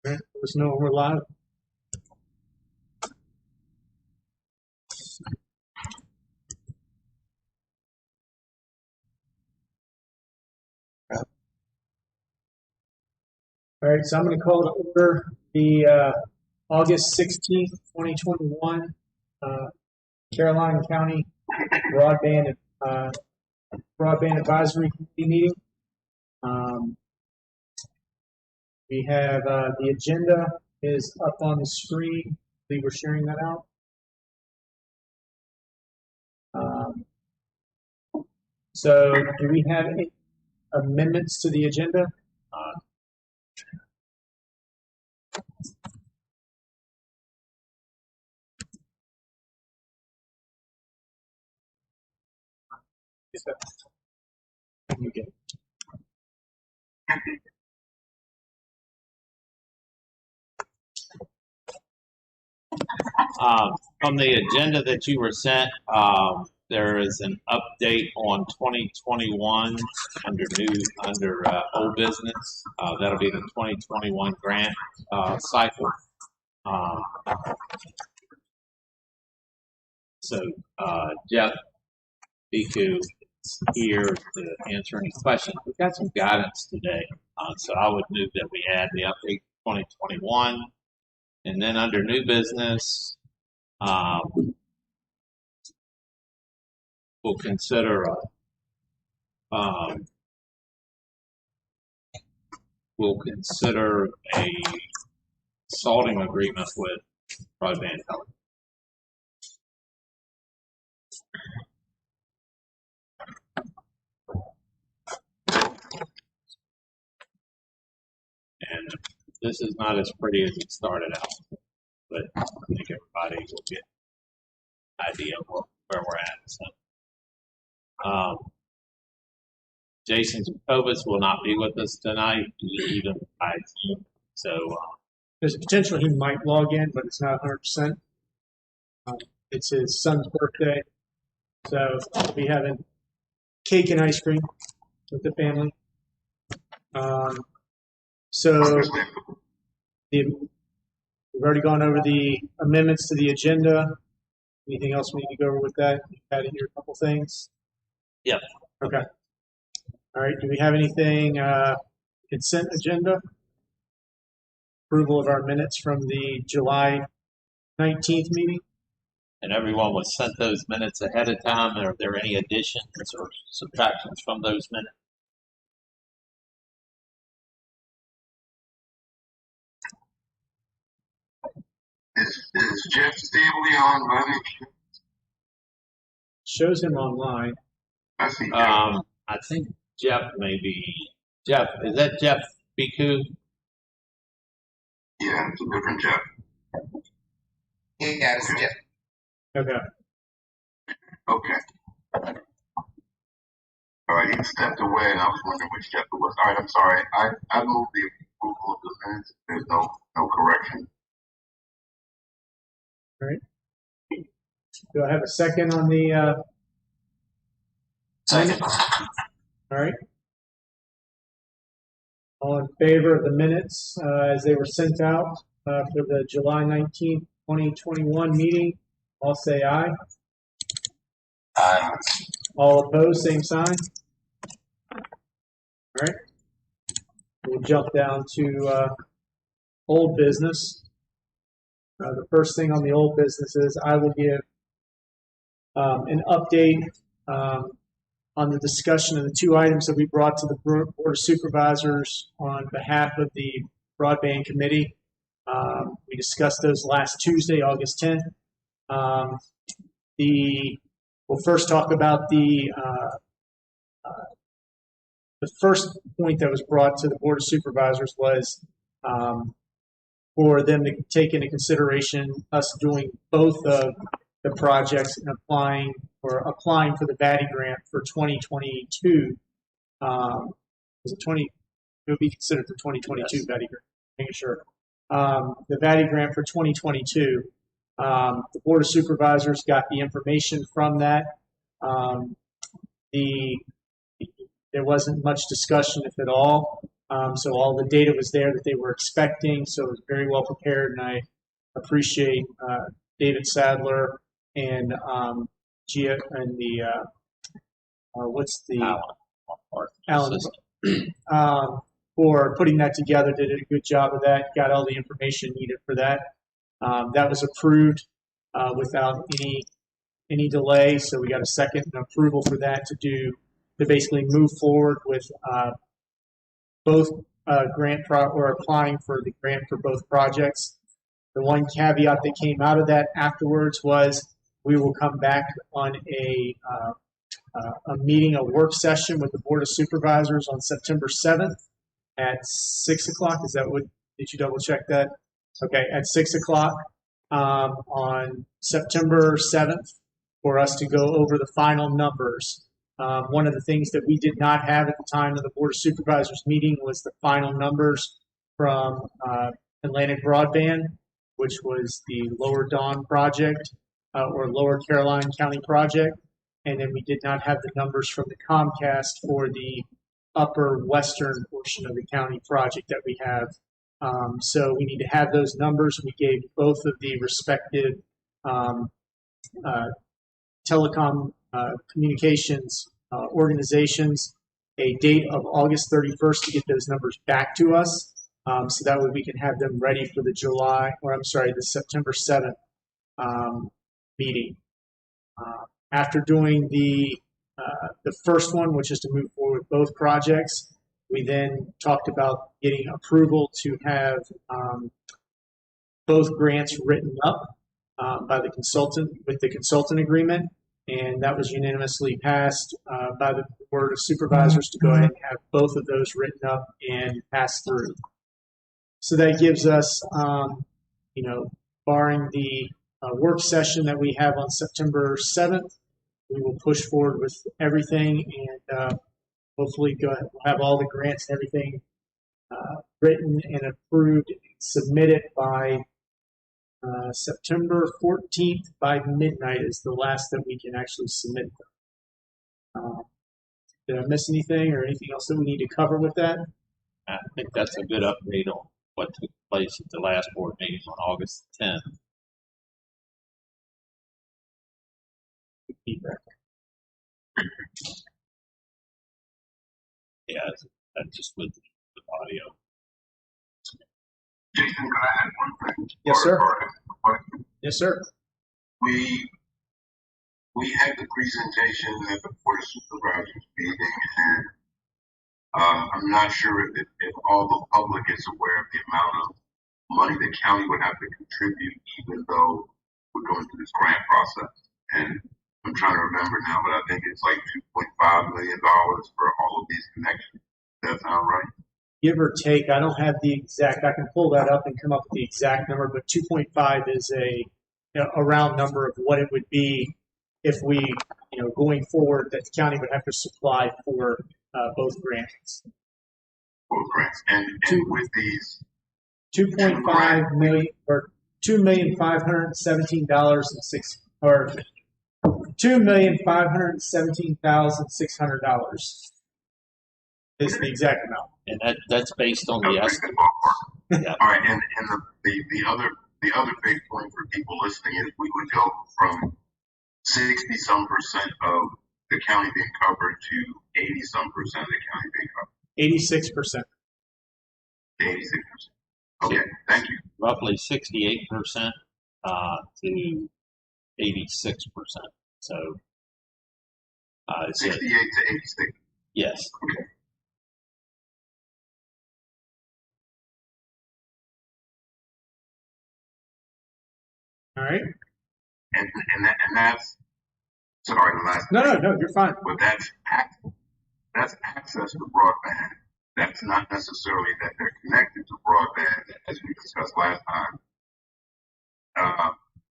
Let us know when we're live. All right, so I'm going to call to order the August 16th, 2021 Caroline County Broadband Advisory Committee meeting. We have the agenda is up on the screen. I believe we're sharing that out. So do we have any amendments to the agenda? From the agenda that you were sent, there is an update on 2021 under old business. That'll be the 2021 grant cycle. So Jeff Biku is here to answer any questions. We've got some guidance today, so I would move that we add the update 2021, and then under new business. We'll consider a consulting agreement with Broadband Telecom. And this is not as pretty as it started out, but I think everybody will get an idea of where we're at. So. Jason Jacobus will not be with us tonight, even by Zoom. So there's a potential he might log in, but it's not 100%. It's his son's birthday, so we'll be having cake and ice cream with the family. We've already gone over the amendments to the agenda. Anything else we need to go over with that? You added here a couple things. Yep. Okay. All right. Do we have anything consent agenda? Approval of our minutes from the July 19th meeting. And everyone was sent those minutes ahead of time. Are there any additions or subtractions from those minutes? Is Jeff Stabley on by any chance? Shows him online. I see Jeff. I think Jeff may be. Jeff, is that Jeff Biku? Yeah, it's a different Jeff. Yeah, it's Jeff. Okay. Okay. All right, he stepped away, and I was wondering which Jeff it was. All right, I'm sorry. I moved the approval of the minutes. There's no correction. All right. Do I have a second on the Second. All right. All in favor of the minutes as they were sent out for the July 19th, 2021 meeting, all say aye. Aye. All opposed, same sign. All right. We'll jump down to old business. The first thing on the old business is I will give an update on the discussion of the two items that we brought to the Board of Supervisors on behalf of the Broadband Committee. We discussed those last Tuesday, August 10th. We'll first talk about the first point that was brought to the Board of Supervisors was for them to take into consideration us doing both of the projects and applying for the VATI grant for 2022. Was it 20? It would be considered the 2022 yes. VATI grant. Making sure. The VATI grant for 2022. The Board of Supervisors got the information from that. There wasn't much discussion, if at all. So all the data was there that they were expecting. So it was very well prepared, and I appreciate David Sadler and Gia and the what's the Alan for putting that together. They did a good job of that. Got all the information needed for that. That was approved without any delay. So we got a second approval for that to basically move forward with both or applying for the grant for both projects. The one caveat that came out of that afterwards was we will come back on a meeting, a work session with the Board of Supervisors on September 7th at 6 o'clock. Is that what, did you double check that? Okay, at 6 o'clock on September 7th for us to go over the final numbers. One of the things that we did not have at the time of the Board of Supervisors meeting was the final numbers from Atlantic Broadband, which was the Lower Don project or Lower Caroline County project. And then we did not have the numbers from the Comcast for the upper western portion of the county project that we have. So we need to have those numbers. We gave both of the respective telecom communications organizations a date of August 31st to get those numbers back to us. So that way we can have them ready for the September 7th meeting. After doing the first one, which is to move forward with both projects, we then talked about getting approval to have both grants written up by the consultant with the consultant agreement, and that was unanimously passed by the Board of Supervisors to go ahead and have both of those written up and passed through. So that gives us, barring the work session that we have on September 7th, we will push forward with everything and hopefully we'll have all the grants and everything written and approved and submitted by September 14th by midnight is the last that we can actually submit them. Did I miss anything or anything else that we need to cover with that? I think that's a good update on what took place at the last board meeting on August 10th. Feedback. Yeah, that's just with the audio. Jason, can I add one thing? Yes, sir. Question? Yes, sir. We had the presentation at the Board of Supervisors meeting, and I'm not sure if all the public is aware of the amount of money the county would have to contribute, even though we're going through this grant process. And I'm trying to remember now, but I think it's like $2.5 million for all of these connections. Does that sound right? Give or take, I don't have the exact. I can pull that up and come up with the exact number, but 2.5 is a round number of what it would be if we, going forward, that the county would have to supply for both grants. Both grants, and with these 2.5 million or $2,517,006 or $2,517,600 is the exact amount. And that's based on the estimate. Yeah. All right, and the other big point for people listening is we would go from 60-some% of the county being covered to 80-some% of the county being covered. 86%. 86%. Okay, thank you. Roughly 68% to 86%. So 68 to 86. Yes. Okay. All right. And that's sorry, the last. No, you're fine. But that's access to broadband. That's not necessarily that they're connected to broadband, as we discussed last time.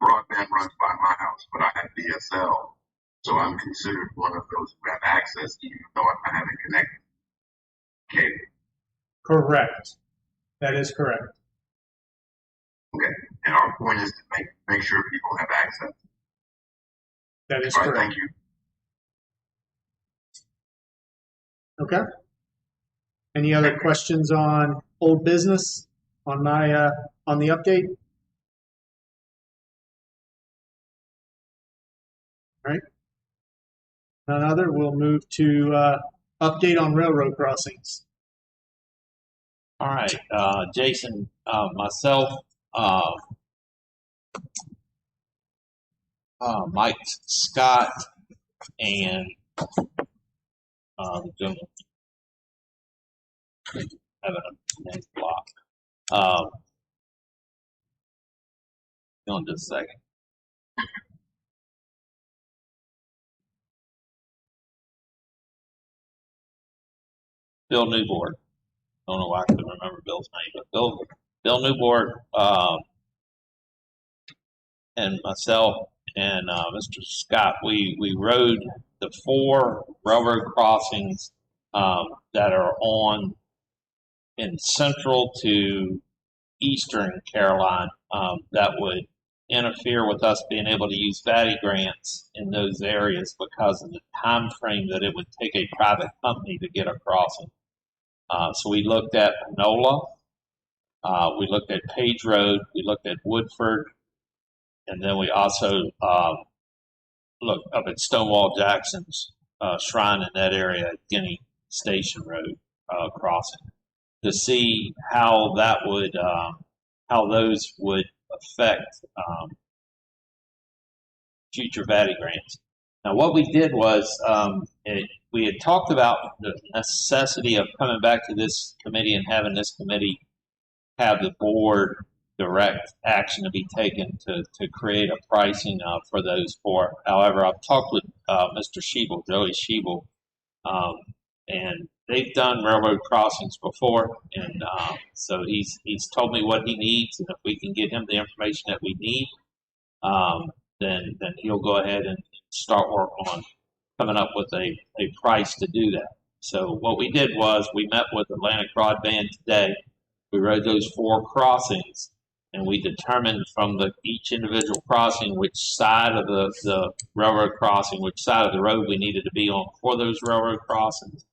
Broadband runs by my house, but I have DSL, so I'm considered one of those who have access, even though I haven't connected cable. Correct. That is correct. Okay, and our point is to make sure people have access. That is All right, correct. thank you. Okay. Any other questions on old business on my on the update? All right. None other. We'll move to update on railroad crossings. All right, Jason, myself, Mike Scott, and the gentleman having a name block. Hold on just a second. Bill Newboard. Don't know why I couldn't remember Bill's name, but Bill Newboard, and myself and Mr. Scott, we rode the 4 railroad crossings that are on in central to eastern Carolina that would interfere with us being able to use VATI grants in those areas because of the time frame that it would take a private company to get a crossing. So we looked at Panola, we looked at Page Road, we looked at Woodford, and then we also looked up at Stonewall Jackson's shrine in that area at Guinea Station Road crossing to see how that would how those would affect future VATI grants. Now, what we did was we had talked about the necessity of coming back to this committee and having this committee have the board direct action to be taken to create a pricing for those 4. However, I've talked with Mr. Schiebel, Joey Schiebel, and they've done railroad crossings before, and so he's told me what he needs, and if we can get him the information that we need, then he'll go ahead and start work on coming up with a price to do that. So what we did was we met with Atlantic Broadband today. We rode those 4 crossings, and we determined from each individual crossing which side of the railroad crossing, which side of the road we needed to be on for those railroad crossings,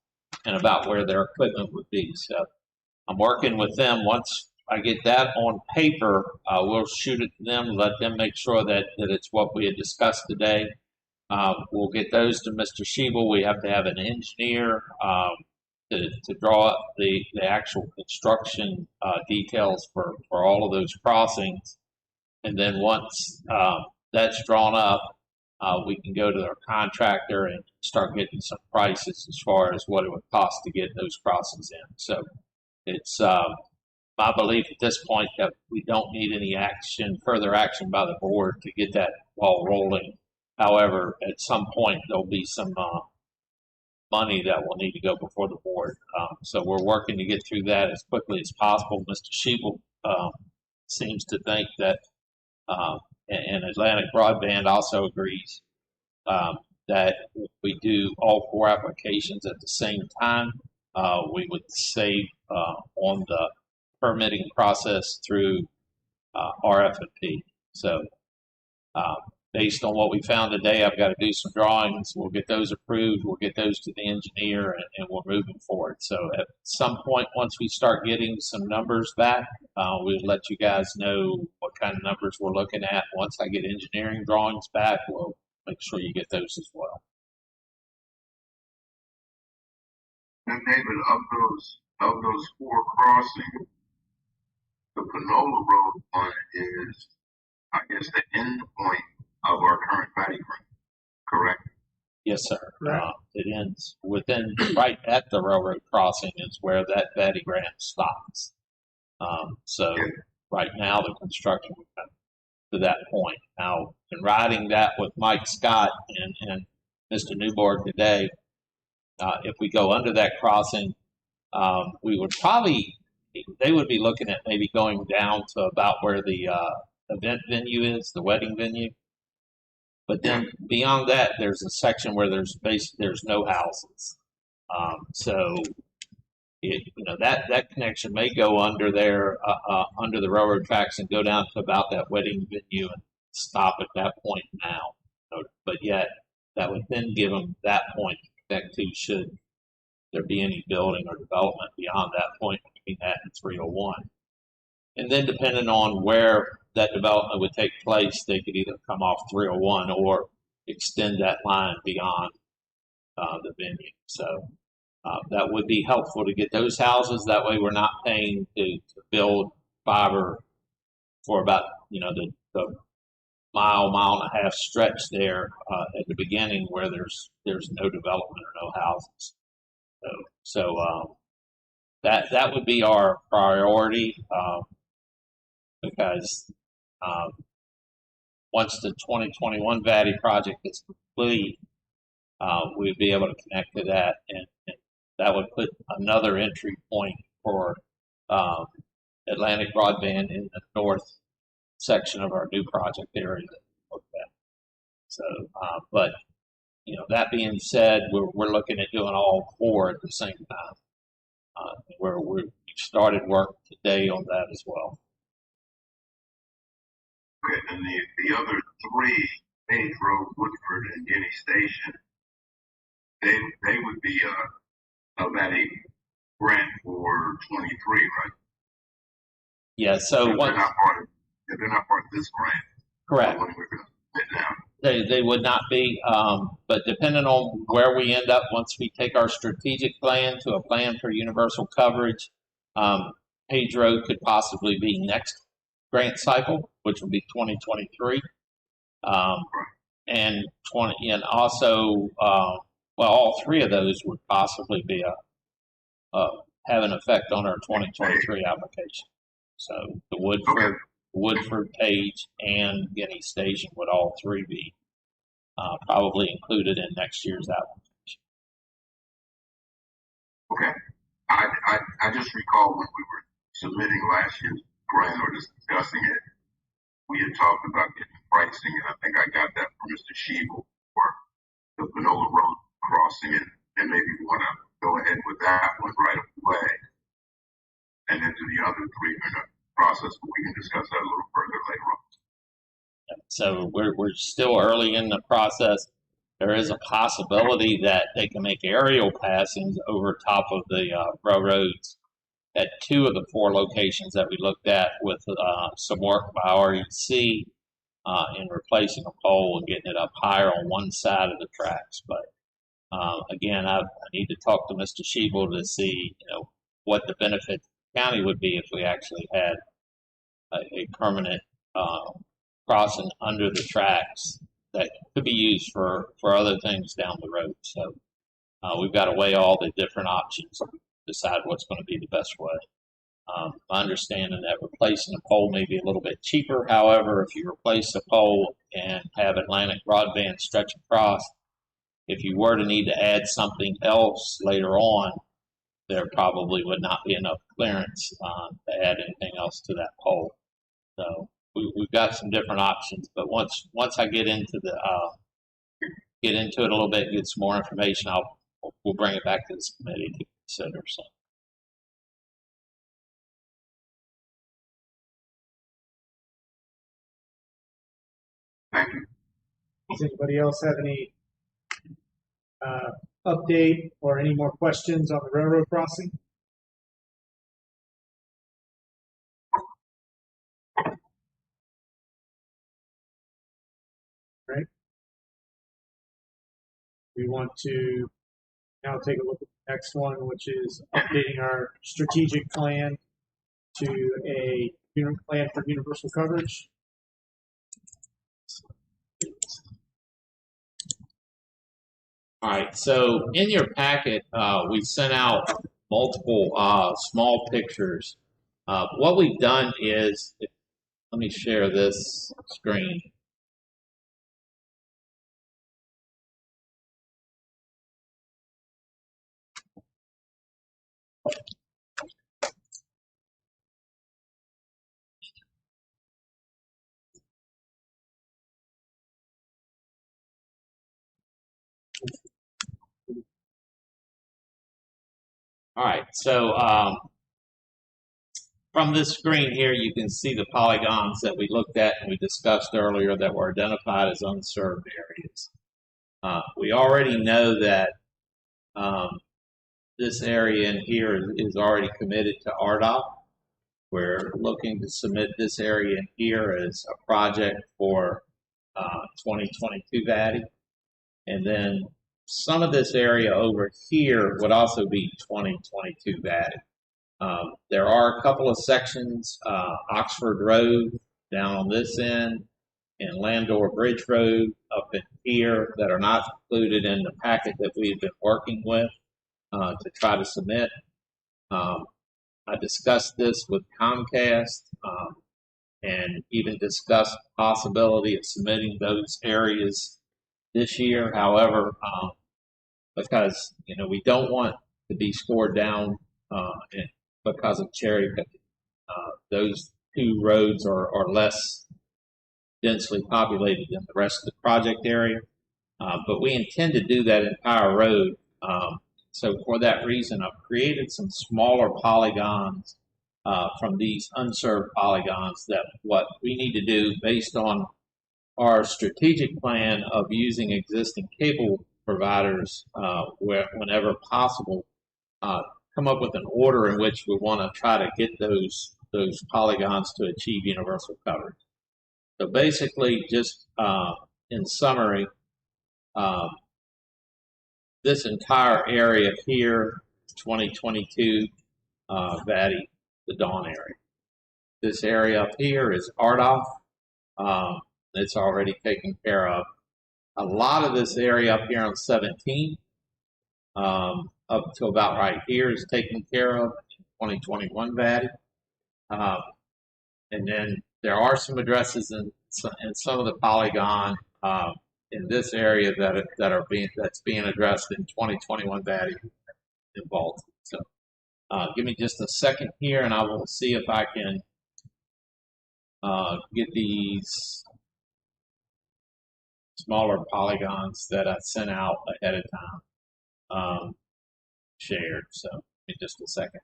and about where their equipment would be. So I'm working with them. Once I get that on paper, we'll shoot it to them, let them make sure that it's what we had discussed today. We'll get those to Mr. Schiebel. We have to have an engineer to draw up the actual construction details for all of those crossings. And then once that's drawn up, we can go to our contractor and start getting some prices as far as what it would cost to get those crossings in. So it's my belief at this point that we don't need any further action by the board to get that ball rolling. However, at some point there'll be some money that will need to go before the board. So we're working to get through that as quickly as possible. Mr. Schiebel seems to think that, and Atlantic Broadband also agrees, that if we do all 4 applications at the same time, we would save on the permitting process through RF&P. So based on what we found today, I've got to do some drawings. We'll get those approved. We'll get those to the engineer, and we're moving forward. So at some point, once we start getting some numbers back, we'll let you guys know what kind of numbers we're looking at. Once I get engineering drawings back, we'll make sure you get those as well. And David, of those 4 crossings, the Panola Road one is, I guess, the end point of our current VATI grant, correct? Yes, sir. Right. It ends within, right at the railroad crossing is where that VATI grant stops. So right now the construction would come to that point. Now, in riding that with Mike Scott and Mr. Newboard today, if we go under that crossing, we would probably, they would be looking at maybe going down to about where the event venue is, the wedding venue. But then beyond that, there's a section where there's no houses. So that connection may go under there, under the railroad tracks, and go down to about that wedding venue and stop at that point now. But yet, that would then give them that point to connect to should there be any building or development beyond that point between that and 301. And then depending on where that development would take place, they could either come off 301 or extend that line beyond the venue. So that would be helpful to get those houses. That way we're not paying to build fiber for about, the mile and a half stretch there at the beginning where there's no development or no houses. So that would be our priority because once the 2021 VATI project is complete, we'd be able to connect to that, and that would put another entry point for Atlantic Broadband in the north section of our new project area that we looked at. So, but that being said, we're looking at doing all four at the same time. We've started work today on that as well. Okay, and the other three, Page Road, Woodford, and Guinea Station, they would be a VATI grant for 23, right? Yeah. So they're not part of this grant. Correct. When we're going to sit down. They would not be, but depending on where we end up, once we take our strategic plan to a plan for universal coverage, Page Road could possibly be next grant cycle, which would be 2023, and also, all three of those would possibly be have an effect on our 2023 application. So the Woodford, Page, and Guinea Station would all three be probably included in next year's application. Okay. I just recall when we were submitting last year's grant or just discussing it, we had talked about getting pricing, and I think I got that from Mr. Sheeble for the Panola Road crossing, and maybe we want to go ahead with that one right away, and then do the other three in the process, but we can discuss that a little further later on. So we're still early in the process. There is a possibility that they can make aerial passings over top of the railroads at two of the four locations that we looked at, with some work by REC in replacing a pole and getting it up higher on one side of the tracks. But again, I need to talk to Mr. Sheeble to see what the benefit to the county would be if we actually had a permanent crossing under the tracks that could be used for other things down the road. So we've got to weigh all the different options and decide what's going to be the best way. My understanding that replacing a pole may be a little bit cheaper. However, if you replace a pole and have Atlantic Broadband stretch across, if you were to need to add something else later on, there probably would not be enough clearance to add anything else to that pole. So we've got some different options, but once I get into it a little bit, get some more information, we'll bring it back to this committee to consider. So. Thank you. Does anybody else have any update or any more questions on the railroad crossing? Right. We want to now take a look at the next one, which is updating our strategic plan to a plan for universal coverage. All right, so in your packet, we sent out multiple small pictures. What we've done is, let me share this screen. All right, so from this screen here, you can see the polygons that we looked at and we discussed earlier that were identified as unserved areas. We already know that this area in here is already committed to RDOT. We're looking to submit this area in here as a project for 2022 VATI. And then some of this area over here would also be 2022 VATI. There are a couple of sections, Oxford Road down on this end and Landor Bridge Road up in here that are not included in the packet that we've been working with to try to submit. I discussed this with Comcast and even discussed the possibility of submitting those areas this year. However, because we don't want to be scored down because of cherry picking. Those two roads are less densely populated than the rest of the project area, but we intend to do that entire road. So for that reason, I've created some smaller polygons from these unserved polygons that what we need to do based on our strategic plan of using existing cable providers whenever possible, come up with an order in which we want to try to get those polygons to achieve universal coverage. So basically, just in summary, this entire area here, 2022 VATI, the Dawn area. This area up here is RDOF. It's already taken care of. A lot of this area up here on 17, up to about right here, is taken care of in 2021 VATI. And then there are some addresses in some of the polygon in this area that's being addressed in 2021 VATI involved. So give me just a second here, and I will see if I can get these smaller polygons that I sent out ahead of time shared. So give me just a second.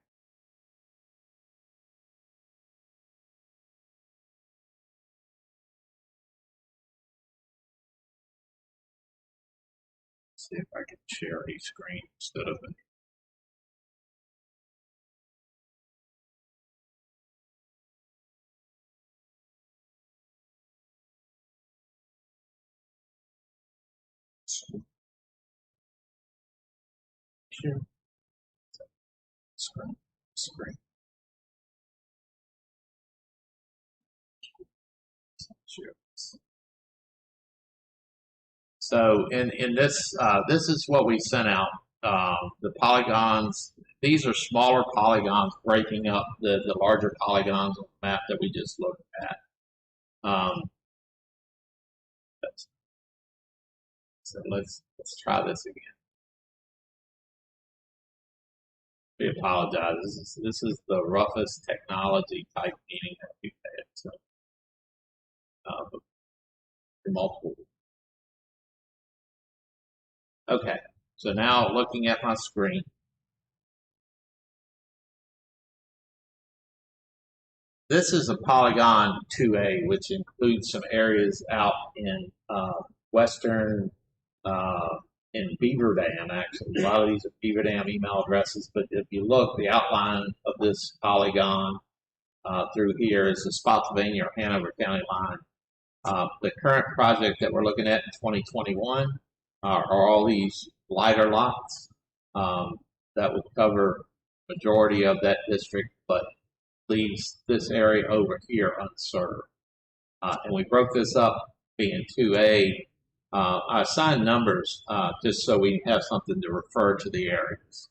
See if I can share a screen instead of it. Sure. Screen. Sure. So in this, this is what we sent out. The polygons, these are smaller polygons breaking up the larger polygons on the map that we just looked at. So let's try this again. We apologize. This is the roughest technology type meeting that we've had. So, multiple. Okay, so now looking at my screen. This is a polygon 2A, which includes some areas out in western in Beaver Dam, actually. A lot of these are Beaver Dam email addresses, but if you look, the outline of this polygon through here is the Spotsylvania or Hanover County line. The current project that we're looking at in 2021 are all these lighter lots that would cover majority of that district, but leaves this area over here unserved. And we broke this up being 2A. I assigned numbers just so we have something to refer to the areas.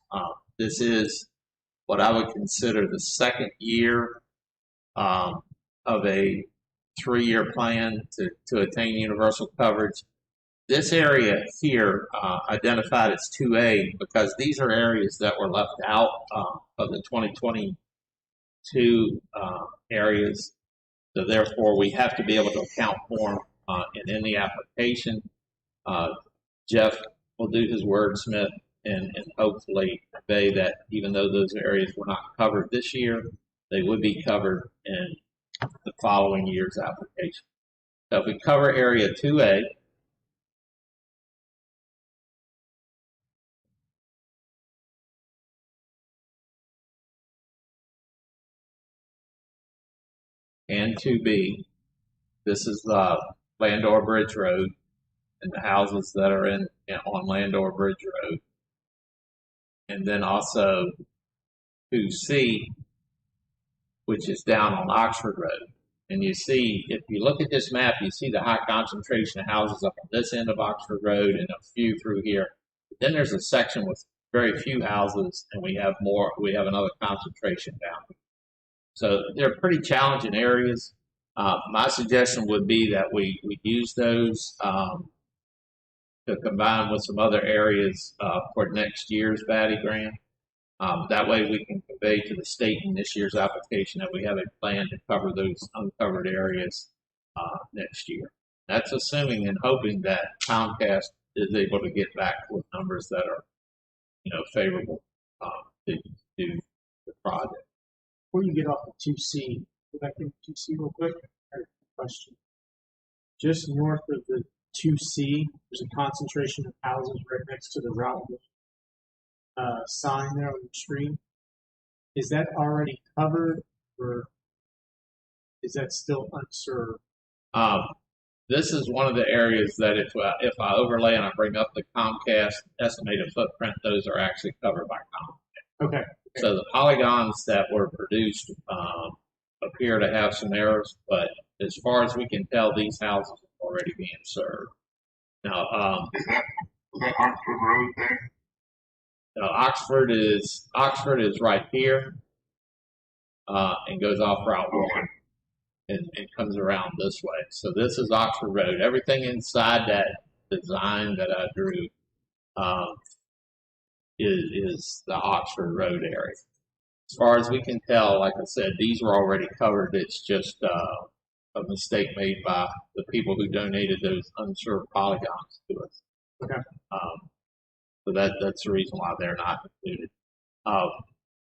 This is what I would consider the second year of a 3-year plan to attain universal coverage. This area here identified as 2A because these are areas that were left out of the 2022 areas. So therefore, we have to be able to account for them in the application. Jeff will do his wordsmith and hopefully convey that even though those areas were not covered this year, they would be covered in the following year's application. So if we cover area 2A, and 2B. This is the Landor Bridge Road and the houses that are on Landor Bridge Road. And then also 2C, which is down on Oxford Road. And you see, if you look at this map, you see the high concentration of houses up on this end of Oxford Road and a few through here. But then there's a section with very few houses, and we have another concentration down here. So they're pretty challenging areas. My suggestion would be that we use those to combine with some other areas for next year's Batty grant. That way we can convey to the state in this year's application that we have a plan to cover those uncovered areas next year. That's assuming and hoping that Comcast is able to get back with numbers that are, favorable to do the project. Before you get off of 2C, go back into 2C real quick. I have a question. Just north of the 2C, there's a concentration of houses right next to the route sign there on the screen. Is that already covered, or is that still unserved? This is one of the areas that if I overlay and I bring up the Comcast estimated footprint, those are actually covered by Comcast. Okay. So the polygons that were produced appear to have some errors, but as far as we can tell, these houses are already being served. Now, is that Oxford Road there? Oxford is right here and goes off Route 1 and comes around this way. So this is Oxford Road. Everything inside that design that I drew is the Oxford Road area. As far as we can tell, like I said, these were already covered. It's just a mistake made by the people who donated those unserved polygons to us. Okay. So that's the reason why they're not included.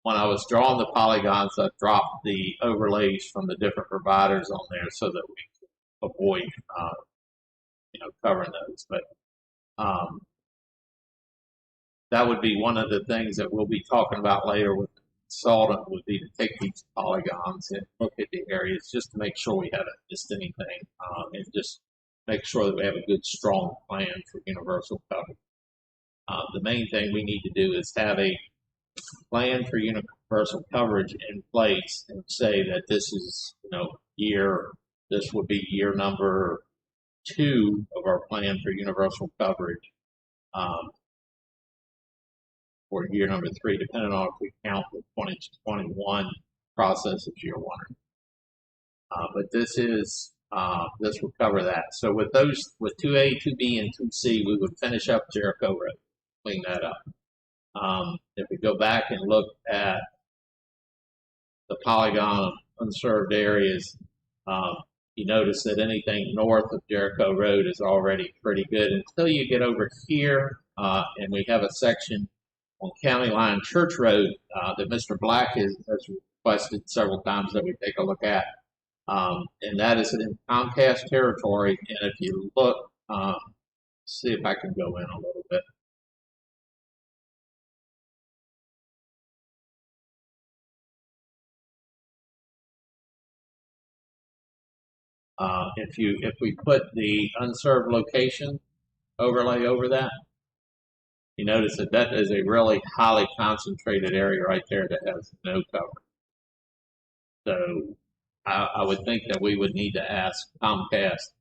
When I was drawing the polygons, I dropped the overlays from the different providers on there so that we could avoid, covering those. But that would be one of the things that we'll be talking about later with the consultant, would be to take these polygons and look at the areas just to make sure we haven't missed anything, and just make sure that we have a good, strong plan for universal coverage. The main thing we need to do is have a plan for universal coverage in place and say that this is, this would be year number 2 of our plan for universal coverage, or year number 3, depending on if we count the 2021 process as year 1. But this will cover that. So with 2A, 2B, and 2C, we would finish up Jericho Road, clean that up. If we go back and look at the polygon unserved areas, you notice that anything north of Jericho Road is already pretty good until you get over here, and we have a section on County Line Church Road that Mr. Black has requested several times that we take a look at, and that is in Comcast territory. And if you look, see if I can go in a little bit. If we put the unserved location overlay over that, you notice that is a really highly concentrated area right there that has no cover. So I would think that we would need to ask Comcast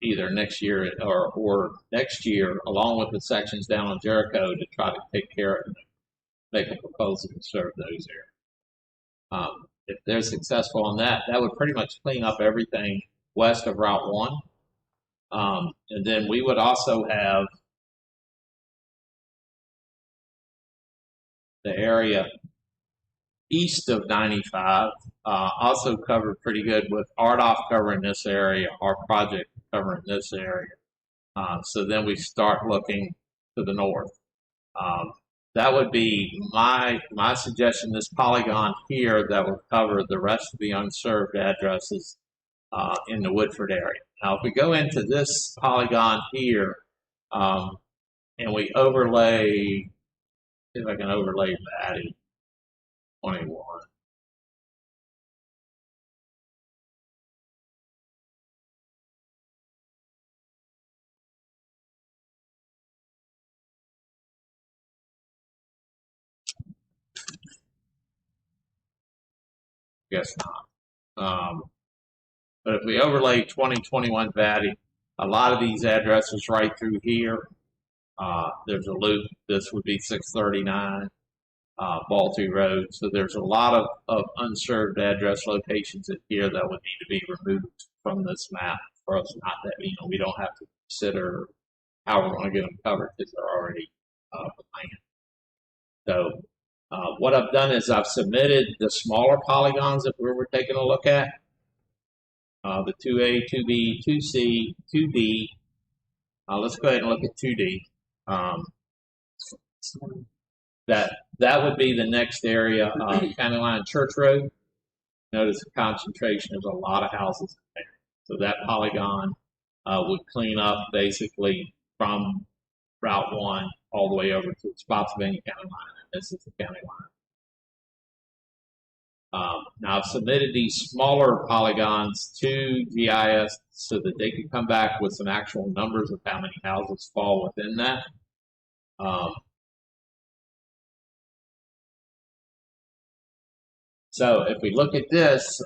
either next year or next year, along with the sections down on Jericho, to try to take care of it, make a proposal to serve those areas. If they're successful on that, that would pretty much clean up everything west of Route 1. And then we would also have the area east of 95, also covered pretty good, with RDOF covering this area, our project covering this area. So then we start looking to the north. That would be my suggestion, this polygon here that would cover the rest of the unserved addresses in the Woodford area. Now, if we go into this polygon here and we overlay, see if I can overlay Batty 21. Guess not. But if we overlay 2021 VATI, a lot of these addresses right through here, there's a loop. This would be 639 Balti Road. So there's a lot of unserved address locations in here that would need to be removed from this map for us not that, we don't have to consider how we're going to get them covered because they're already planned. So what I've done is I've submitted the smaller polygons that we were taking a look at. The 2A, 2B, 2C, 2D. Let's go ahead and look at 2D. That would be the next area, County Line Church Road. Notice the concentration, there's a lot of houses in there. So that polygon would clean up basically from Route 1 all the way over to the Spotsylvania County line. And this is the county line. Now I've submitted these smaller polygons to GIS so that they can come back with some actual numbers of how many houses fall within that. So if we look at this,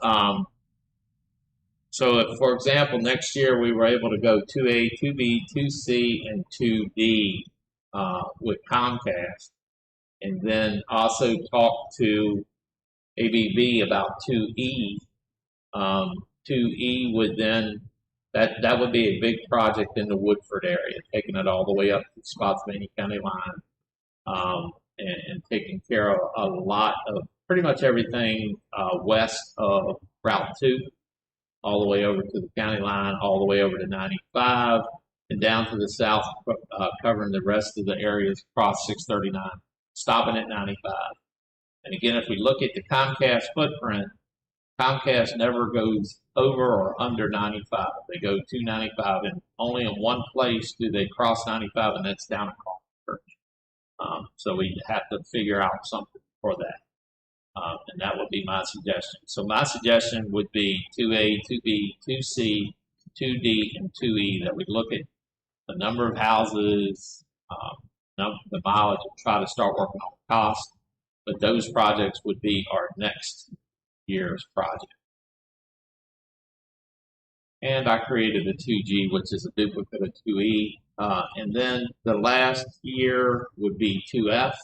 so if, for example, next year we were able to go 2A, 2B, 2C, and 2D with Comcast, and then also talk to ABB about 2E. 2E would then, that would be a big project in the Woodford area, taking it all the way up to the Spotsylvania County line, and taking care of a lot of pretty much everything west of Route 2, all the way over to the county line, all the way over to 95, and down to the south, covering the rest of the areas across 639, stopping at 95. And again, if we look at the Comcast footprint, Comcast never goes over or under 95. They go to 95, and only in one place do they cross 95, and that's down at Church. So we have to figure out something for that. And that would be my suggestion. So my suggestion would be 2A, 2B, 2C, 2D, and 2E, that we look at the number of houses, the mileage, and try to start working on the cost. But those projects would be our next year's project. And I created a 2G, which is a duplicate of 2E. And then the last year would be 2F.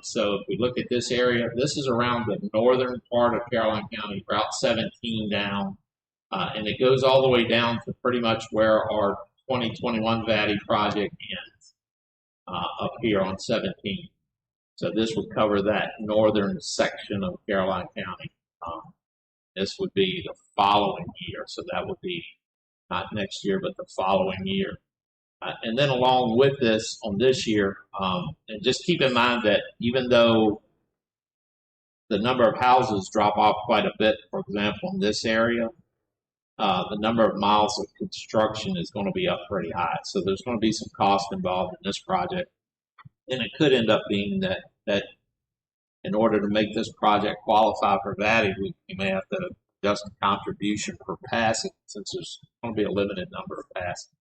So if we look at this area, this is around the northern part of Caroline County, Route 17 down, and it goes all the way down to pretty much where our 2021 VATI project ends, up here on 17. So this would cover that northern section of Caroline County. This would be the following year, so that would be not next year, but the following year. And then along with this, on this year, and just keep in mind that even though the number of houses drop off quite a bit, for example, in this area, the number of miles of construction is going to be up pretty high. So there's going to be some cost involved in this project. And it could end up being that in order to make this project qualify for VATI, we may have to adjust the contribution per passing, since there's going to be a limited number of passings.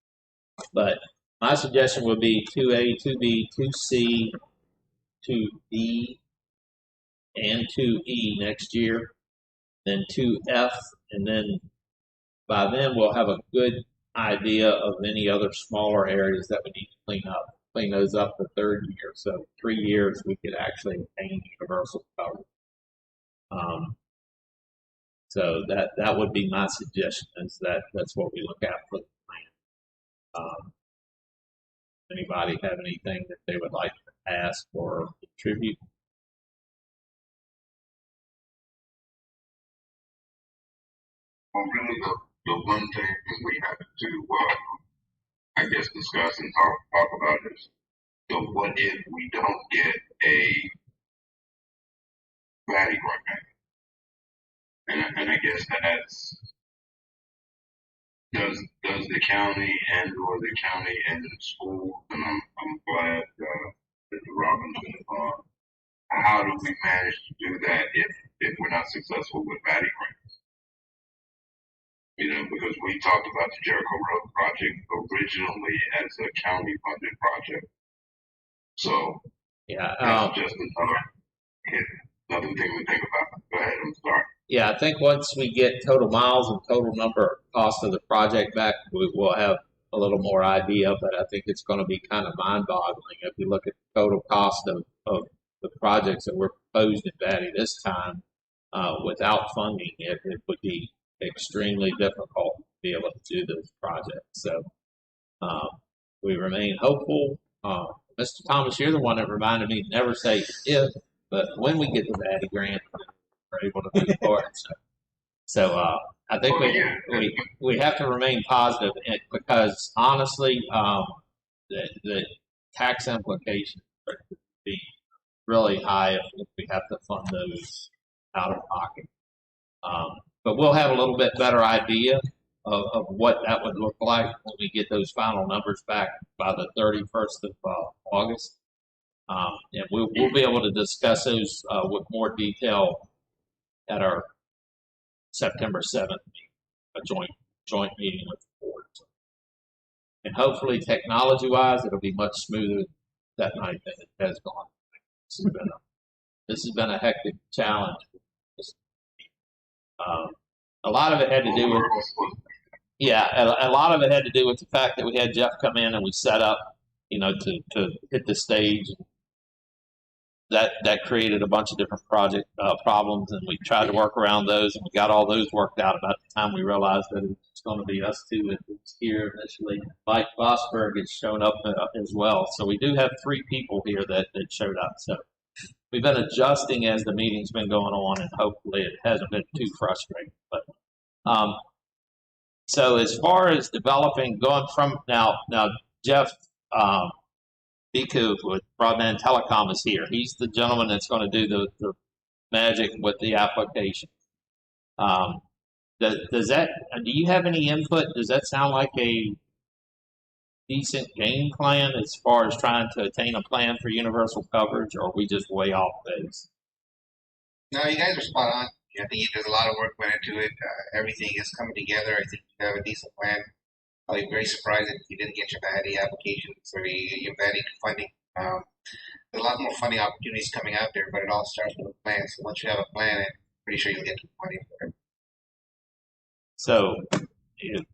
But my suggestion would be 2A, 2B, 2C, 2D, and 2E next year, then 2F, and then by then we'll have a good idea of any other smaller areas that we need to clean those up the third year. So 3 years we could actually attain universal coverage. So that would be my suggestion, is that's what we look at for the plan. Anybody have anything that they would like to ask or contribute? Well, really, the one thing that we have to, I guess, discuss and talk about is, so what if we don't get a VATI grant? And I guess that's, does the county or the county and the school, and I'm glad that the Robinson is on, how do we manage to do that if we're not successful with VATI grants? Because we talked about the Jericho Road project originally as a county funded project. So yeah, that's just another thing to think about. Go ahead, I'm sorry. Yeah, I think once we get total miles and total number cost of the project back, we will have a little more idea. But I think it's going to be kind of mind-boggling if you look at the total cost of the projects that were proposed in Batty this time. Without funding, it would be extremely difficult to be able to do those projects. So we remain hopeful. Mr. Thomas, you're the one that reminded me to never say if, but when we get the Batty grant, we're able to move forward. So I think we have to remain positive because honestly, the tax implications are going to be really high if we have to fund those out of pocket. But we'll have a little bit better idea of what that would look like when we get those final numbers back by the 31st of August. And we'll be able to discuss those with more detail at our September 7th meeting, a joint meeting with the board. And hopefully, technology-wise, it'll be much smoother that night than it has gone. This has been a hectic challenge. A lot of it had to do with a lot of it had to do with the fact that we had Jeff come in and we set up, to hit the stage. That created a bunch of different project problems, and we tried to work around those, and we got all those worked out about the time we realized that it was going to be us two that was here initially. Mike Vosberg has shown up as well, so we do have 3 people here that showed up. So we've been adjusting as the meeting's been going on, and hopefully it hasn't been too frustrating. But so as far as developing, going from now Jeff. Biku with Broadband Telecom is here. He's the gentleman that's going to do the magic with the application. Do you have any input? Does that sound like a decent game plan as far as trying to attain a plan for universal coverage, or are we just way off base? No, you guys are spot on. I think there's a lot of work went into it. Everything is coming together. I think you have a decent plan. I'll be very surprised if you didn't get your VADI applications or your VADI funding. There's a lot more funding opportunities coming out there, but it all starts with a plan. So once you have a plan, I'm pretty sure you'll get the money for it. So if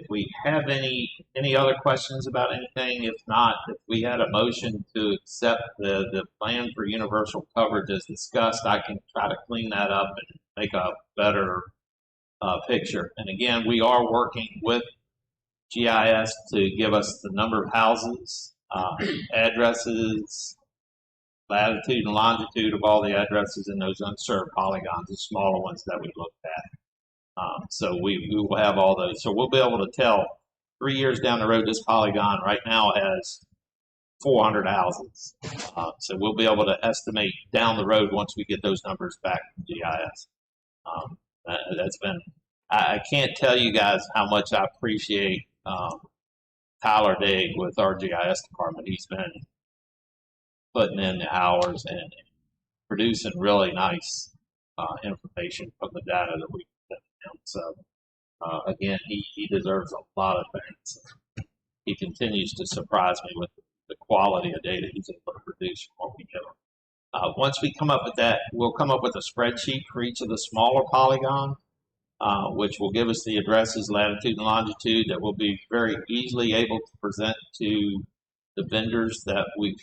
we have any other questions about anything, if not, if we had a motion to accept the plan for universal coverage as discussed, I can try to clean that up and make a better picture. And again, we are working with GIS to give us the number of houses, addresses, latitude and longitude of all the addresses in those unserved polygons, the smaller ones that we looked at. So we will have all those. So we'll be able to tell 3 years down the road, this polygon right now has 400 houses. So we'll be able to estimate down the road once we get those numbers back from GIS. That's been, I can't tell you guys how much I appreciate Tyler Digg with our GIS department. He's been putting in the hours and producing really nice information from the data that we put him. So again, he deserves a lot of thanks. He continues to surprise me with the quality of data he's able to produce from what we give him. Once we come up with that, we'll come up with a spreadsheet for each of the smaller polygons, which will give us the addresses, latitude, and longitude that we'll be very easily able to present to the vendors that we've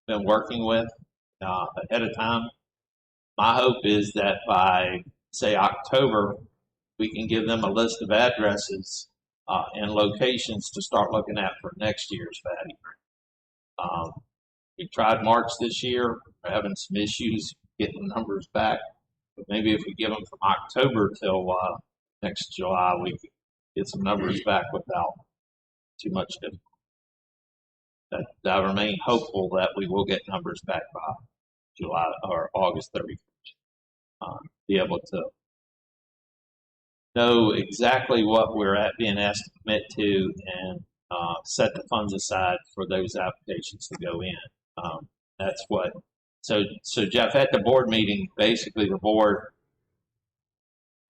been working with ahead of time. My hope is that by, say, October, we can give them a list of addresses and locations to start looking at for next year's value. We tried March this year. We're having some issues getting the numbers back. But maybe if we give them from October till next July, we can get some numbers back without too much difficulty. I remain hopeful that we will get numbers back by July or August 31st. Be able to know exactly what we're being asked to commit to and set the funds aside for those applications to go in. That's what. So Jeff, at the board meeting, basically the board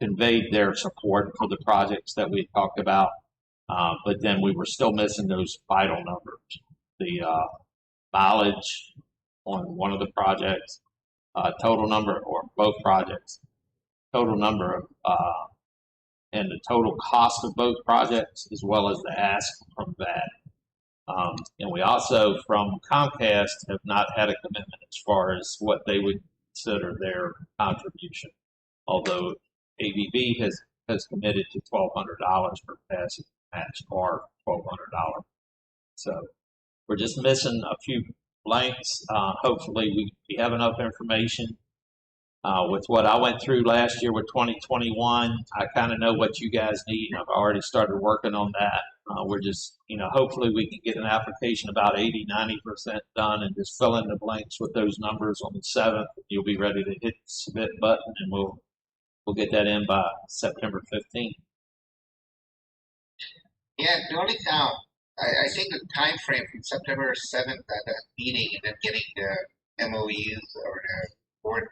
conveyed their support for the projects that we talked about, but then we were still missing those vital numbers. The mileage on one of the projects, total number, or both projects, total number of, and the total cost of both projects, as well as the ask from that. And we also, from Comcast, have not had a commitment as far as what they would consider their contribution. Although ABB has committed to $1,200 per passage match, or $1,200. So we're just missing a few blanks. Hopefully we have enough information. With what I went through last year with 2021, I kind of know what you guys need. I've already started working on that. We're just, hopefully we can get an application about 80–90% done and just fill in the blanks with those numbers on the 7th. You'll be ready to hit the submit button, and we'll get that in by September 15th. Yeah, the only I think the time frame from September 7th at that meeting and then getting the MOUs or the board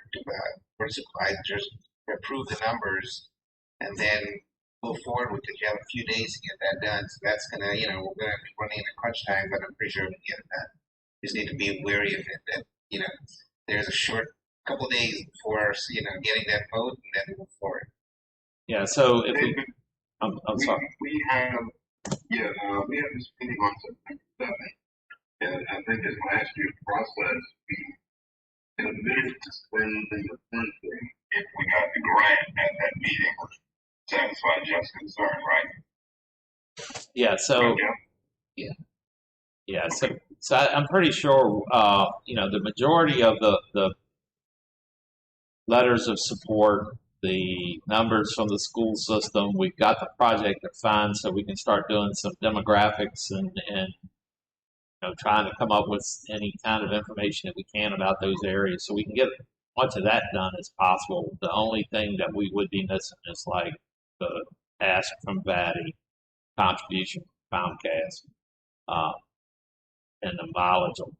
supervisors to approve the numbers and then move forward with it. You have a few days to get that done. So that's gonna, we're gonna be running in a crunch time, but I'm pretty sure we can get it done. Just need to be wary of it that, there's a short couple days before, getting that vote and then move forward. Yeah, so if I'm sorry. We have this meeting on September 7th, and I think in last year's process, we admitted to spending the funding if we got the grant at that meeting, which satisfied Jeff's concern, right? Yeah, so yeah, so I'm pretty sure the majority of the letters of support, the numbers from the school system, we've got the project defined, so we can start doing some demographics and trying to come up with any kind of information that we can about those areas, so we can get as much of that done as possible. The only thing that we would be missing is like the ask from Batty, contribution from Comcast, and the mileage on.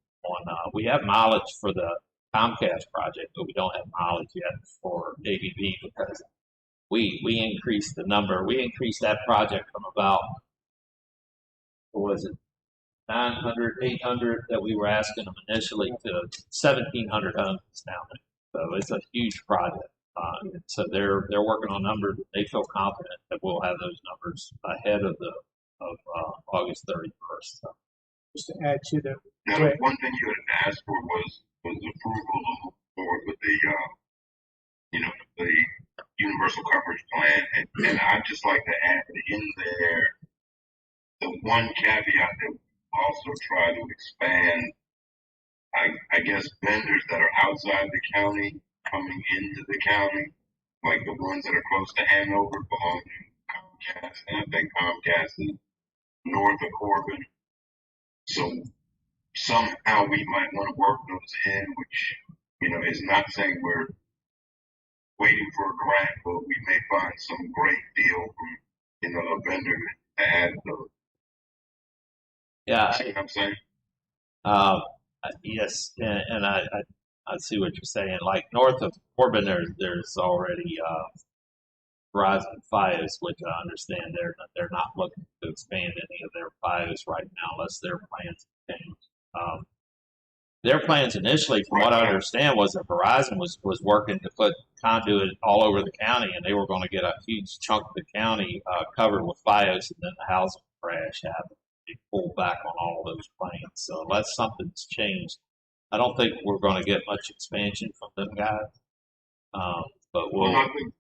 We have mileage for the Comcast project, but we don't have mileage yet for ABB because we increased the number. We increased that project from about, what was it, 900, 800 that we were asking them initially to 1,700 homes now. So it's a huge project. So they're working on numbers. They feel confident that we'll have those numbers ahead of August 31st. So. Just to add to the now, one thing you had asked for was approval to move forward with the universal coverage plan, and I'd just like to add in there the one caveat that we also try to expand, I guess, vendors that are outside the county coming into the county, like the ones that are close to Hanover belong to Comcast, and I think Comcast is north of Corbin. So somehow we might want to work those in, which, is not saying we're waiting for a grant, but we may find some great deal from, a vendor to add those. Yeah. See what I'm saying? Yes, and I see what you're saying. Like north of Corbin, there's already Verizon Fios, which I understand they're not looking to expand any of their Fios right now unless their plans change. Their plans initially, from what I understand, was that Verizon was working to put conduit all over the county, and they were going to get a huge chunk of the county covered with Fios, and then the housing crash happened. They pulled back on all of those plans. So unless something's changed, I don't think we're going to get much expansion from them guys. But we'll. I think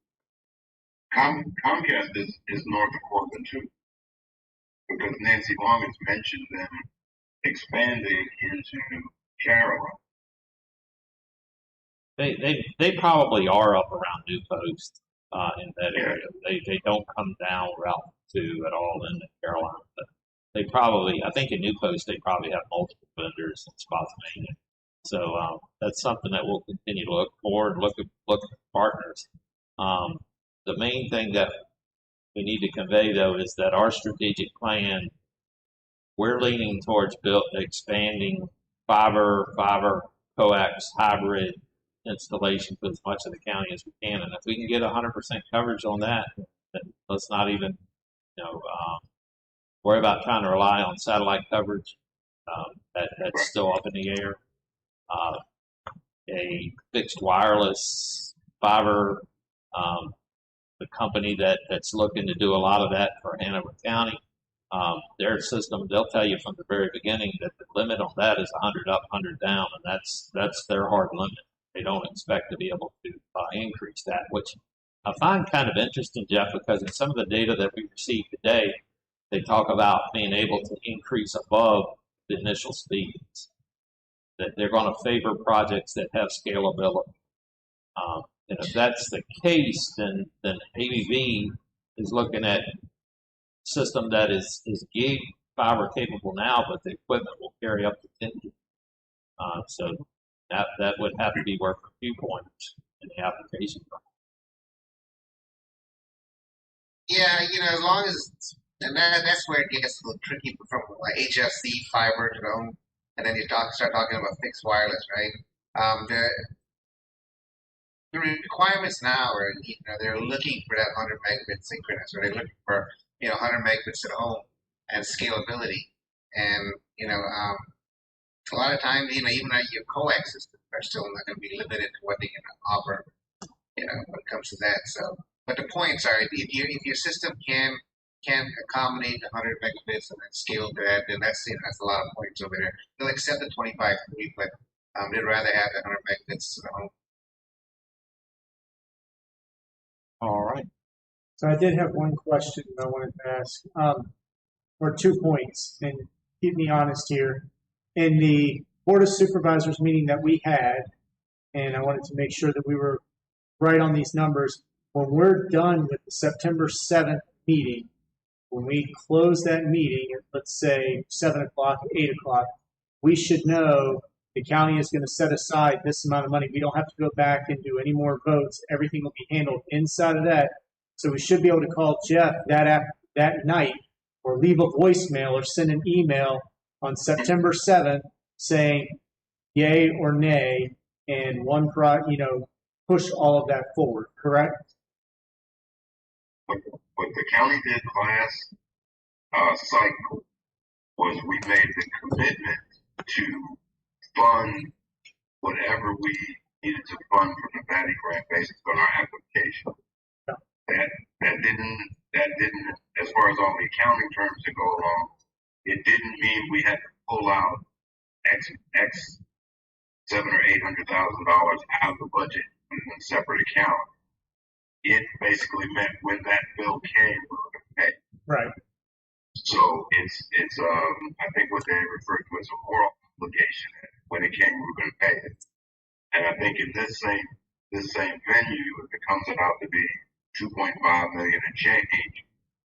Comcast is north of Corbin too, because Nancy Long has mentioned them expanding into Carolina. They probably are up around New Post in that area. They don't come down Route 2 at all in Carolina, but they probably, I think in New Post they probably have multiple vendors in Spotsylvania. So that's something that we'll continue to look for and look at partners. The main thing that we need to convey though is that our strategic plan, we're leaning towards expanding fiber, coax, hybrid installation to as much of the county as we can. And if we can get 100% coverage on that, then let's not even, worry about trying to rely on satellite coverage. That's still up in the air. a fixed wireless fiber. The company that's looking to do a lot of that for Hanover County, their system, they'll tell you from the very beginning that the limit on that is 100 up, 100 down, and that's their hard limit. They don't expect to be able to increase that, which I find kind of interesting, Jeff, because in some of the data that we received today, they talk about being able to increase above the initial speeds, that they're going to favor projects that have scalability. And if that's the case, then ABV is looking at a system that is gig fiber capable now, but the equipment will carry up to 10 gig. So that would have to be worth a few points in the application. Yeah, as long as, and that's where it gets a little tricky from like HFC fiber to the home, and then you start talking about fixed wireless, right? The requirements now are, they're looking for that 100 megabit synchronous, or they're looking for, 100 megabits at home and scalability. And, a lot of times, even your coax systems are still not going to be limited to what they can offer, when it comes to that. So, but the points are, if your system can accommodate the 100 megabits and then scale to that, then that's a lot of points over there. They'll accept the 25/3, but they'd rather have the 100 megabits at home. All right. So I did have one question I wanted to ask, or 2 points, and keep me honest here. In the Board of Supervisors meeting that we had, and I wanted to make sure that we were right on these numbers, when we're done with the September 7th meeting, when we close that meeting at, let's say, 7 o'clock, 8 o'clock, we should know the county is going to set aside this amount of money. We don't have to go back and do any more votes. Everything will be handled inside of that. So we should be able to call Jeff that night, or leave a voicemail or send an email on September 7th saying yay or nay, and push all of that forward, correct? What the county did last cycle was we made the commitment to fund whatever we needed to fund from the Batty grant based on our application. That didn't, as far as all the accounting terms that go along, it didn't mean we had to pull out X $700,000 or $800,000 out of the budget in a separate account. It basically meant when that bill came, we were going to pay. Right. So it's I think what they refer to as a moral obligation. When it came, we were going to pay it. And I think in this same venue, if it comes out to be $2.5 million and change,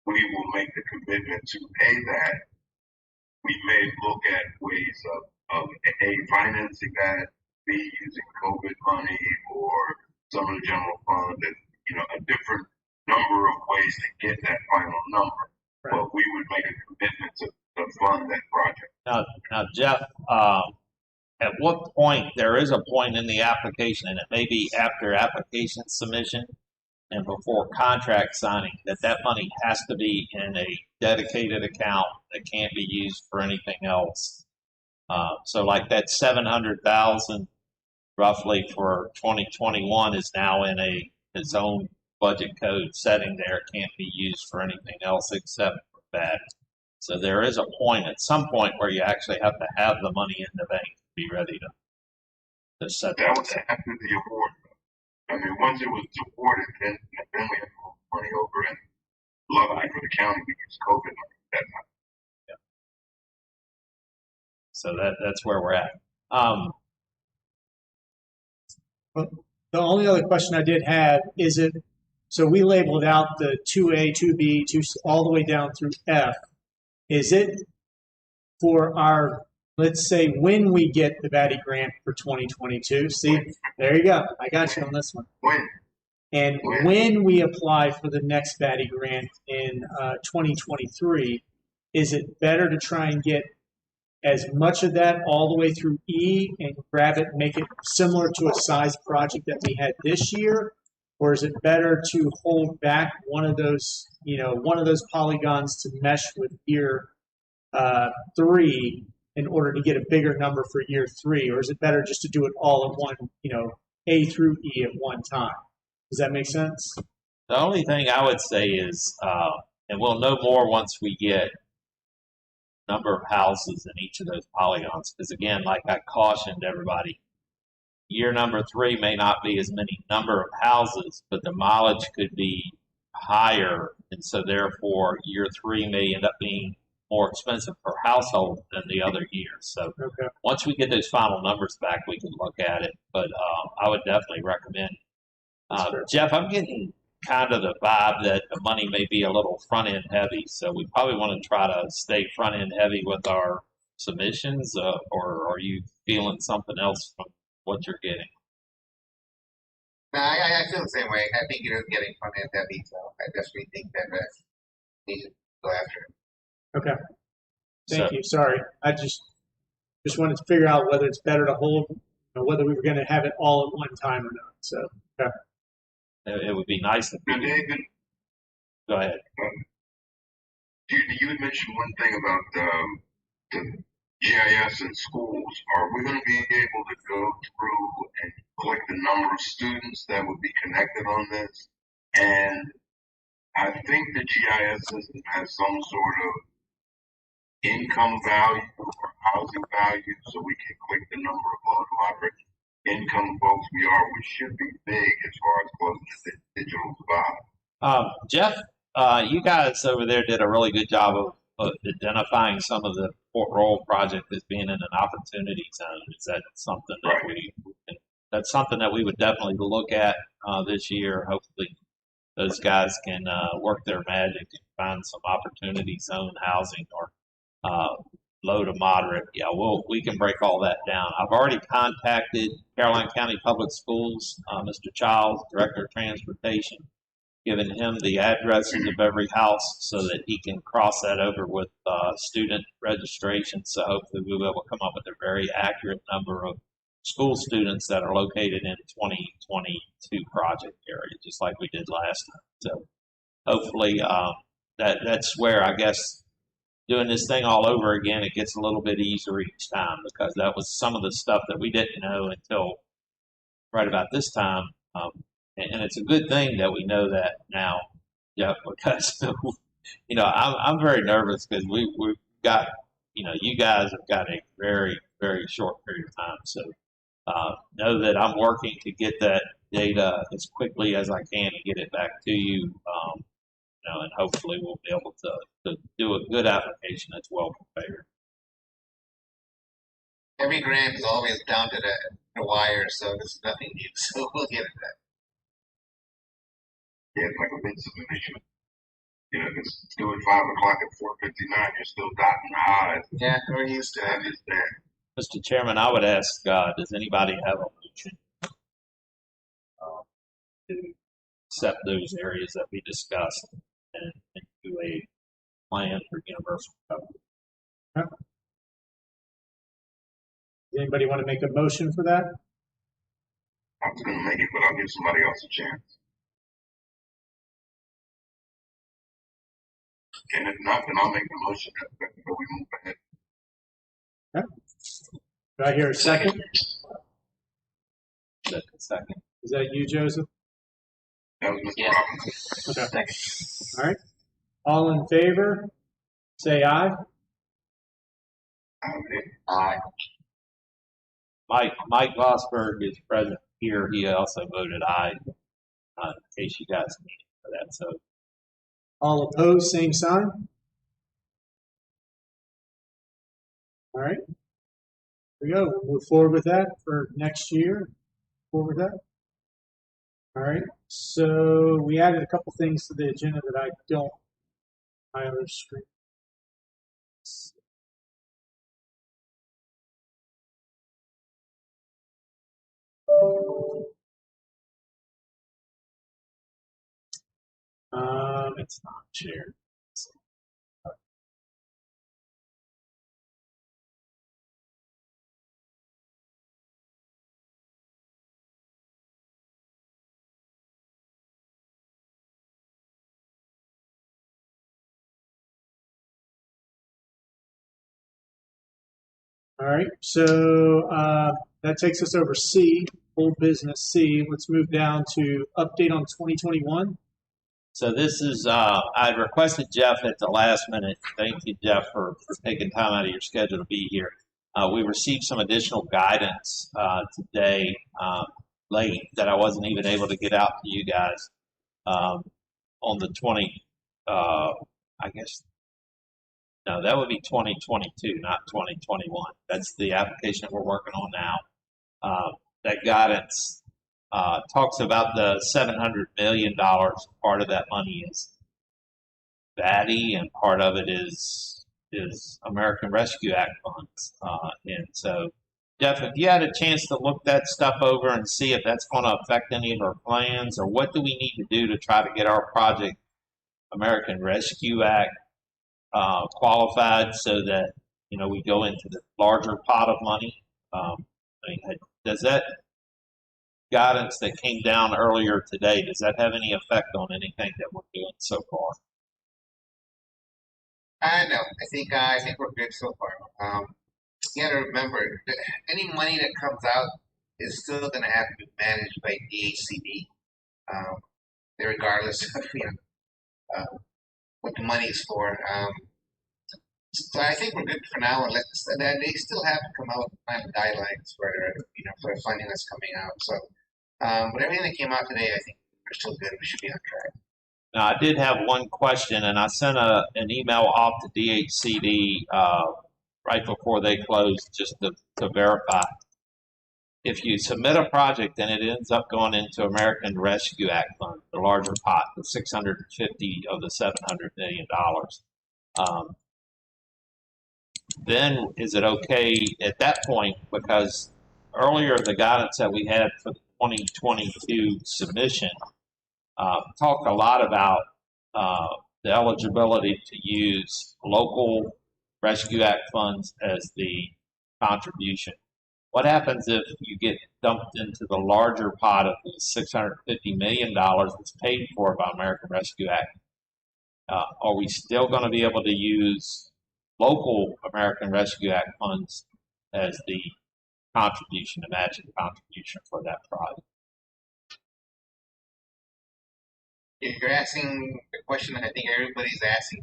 we will make the commitment to pay that. We may look at ways of A, financing that, B, using COVID money or some of the general fund, and a different number of ways to get that final number. Right. But we would make a commitment to fund that project. Now, Jeff, at what point, there is a point in the application, and it may be after application submission and before contract signing, that money has to be in a dedicated account that can't be used for anything else. So like that $700,000 roughly for 2021 is now in its own budget code setting there. It can't be used for anything else except for that. So there is a point at some point where you actually have to have the money in the bank to be ready to set that. That was after the award. I mean, once it was awarded, then we had to move money over, and luckily for the county, we used COVID money at that time. Yeah. So that's where we're at. The only other question I did have is so we labeled out the 2A, 2B, all the way down through F. Is it for our, let's say, when we get the Batty grant for 2022? See, there you go. I got you on this one. And when we apply for the next Batty grant in 2023, is it better to try and get as much of that all the way through E and grab it, make it similar to a size project that we had this year? Or is it better to hold back one of those polygons to mesh with year 3 in order to get a bigger number for year 3, or is it better just to do it all at one, A through E at one time? Does that make sense? The only thing I would say is, and we'll know more once we get number of houses in each of those polygons. Because again, like I cautioned everybody, year number 3 may not be as many number of houses, but the mileage could be higher, and so therefore year 3 may end up being more expensive per household than the other years. So Okay. once we get those final numbers back, we can look at it. But I would definitely recommend. Jeff, I'm getting kind of the vibe that the money may be a little front end heavy, so we probably want to try to stay front end heavy with our submissions, or are you feeling something else from what you're getting? No, I feel the same way. I think it is getting front end heavy, so I definitely think that we need to go after it. Okay. Thank So- you. Sorry, I just wanted to figure out whether it's better to hold, whether we were going to have it all at one time or not. So, okay. It would be nice if Now, we David, go ahead. you had mentioned one thing about the GIS in schools. Are we going to be able to go through and collect the number of students that would be connected on this? And I think the GIS system has some sort of income value or housing value, so we can click the number of low to moderate income folks we are. We should be big as far as closing the digital divide. Jeff, you guys over there did a really good job of identifying some of the Fort Royal project as being in an opportunity zone. Is that something that that's something that we would definitely look at this year? Hopefully, those guys can work their magic and find some opportunity zone housing or low to moderate. Yeah, we can break all that down. I've already contacted Caroline County Public Schools, Mr. Childs, Director of Transportation, given him the addresses of every house so that he can cross that over with student registration. So hopefully we'll be able to come up with a very accurate number of school students that are located in 2022 project area, just like we did last time. So hopefully that's where I guess doing this thing all over again, it gets a little bit easier each time, because that was some of the stuff that we didn't know until right about this time. And it's a good thing that we know that now, Jeff, because I'm very nervous because we've got, you guys have got a very, very short period of time. So know that I'm working to get that data as quickly as I can and get it back to you. And hopefully we'll be able to do a good application that's well prepared. Every grant is always down to the wire, so there's nothing new. So we'll get it done. Yeah, it's like a bid submission. It's still at 5 o'clock at 4:59. You're still dotting the I's. Yeah, we're used to That it. is there. Mr. Chairman, I would ask, does anybody have a motion to accept those areas that we discussed and do a plan for universal coverage? Does anybody want to make a motion for that? I was going to make it, but I'll give somebody else a chance. And if not, then I'll make the motion that we move ahead. Do I hear a second? Second. Is that you, Joseph? That was Mr. Yeah. Robinson. Okay. All right. All in favor, say aye. Aye. Mike Vosberg is present here. He also voted aye, in case you guys need for that. So All opposed, same sign. All right. Here we go. We'll move forward with that for next year. Forward with that. All right. So we added a couple things to the agenda that I don't. My other screen. it's not shared. All right, so that takes us over C, old business C. Let's move down to update on 2021. So this is, I requested Jeff at the last minute. Thank you, Jeff, for taking time out of your schedule to be here. We received some additional guidance today late that I wasn't even able to get out to you guys on the 20, I guess, no, that would be 2022, not 2021. That's the application we're working on now. That guidance talks about the $700 million. Part of that money is VATI, and part of it is American Rescue Act funds. And so, Jeff, if you had a chance to look that stuff over and see if that's going to affect any of our plans, or what do we need to do to try to get our project American Rescue Act qualified so that we go into the larger pot of money. Does that guidance that came down earlier today, does that have any effect on anything that we're doing so far? No, I think we're good so far. You got to remember that any money that comes out is still going to have to be managed by DHCD, regardless of what the money is for. So I think we're good for now, and they still have to come out with final guidelines for for the funding that's coming out. So, but everything that came out today, I think we're still good. We should be on track. Now, I did have one question, and I sent an email off to DHCD right before they closed just to verify. If you submit a project and it ends up going into American Rescue Act fund, the larger pot, the 650 of the $700 million. Then is it okay at that point, because earlier the guidance that we had for the 2022 submission talked a lot about the eligibility to use local Rescue Act funds as the contribution. What happens if you get dumped into the larger pot of the $650 million that's paid for by American Rescue Act? Are we still going to be able to use local American Rescue Act funds as the contribution, the matching contribution for that project? You're asking the question that I think everybody's asking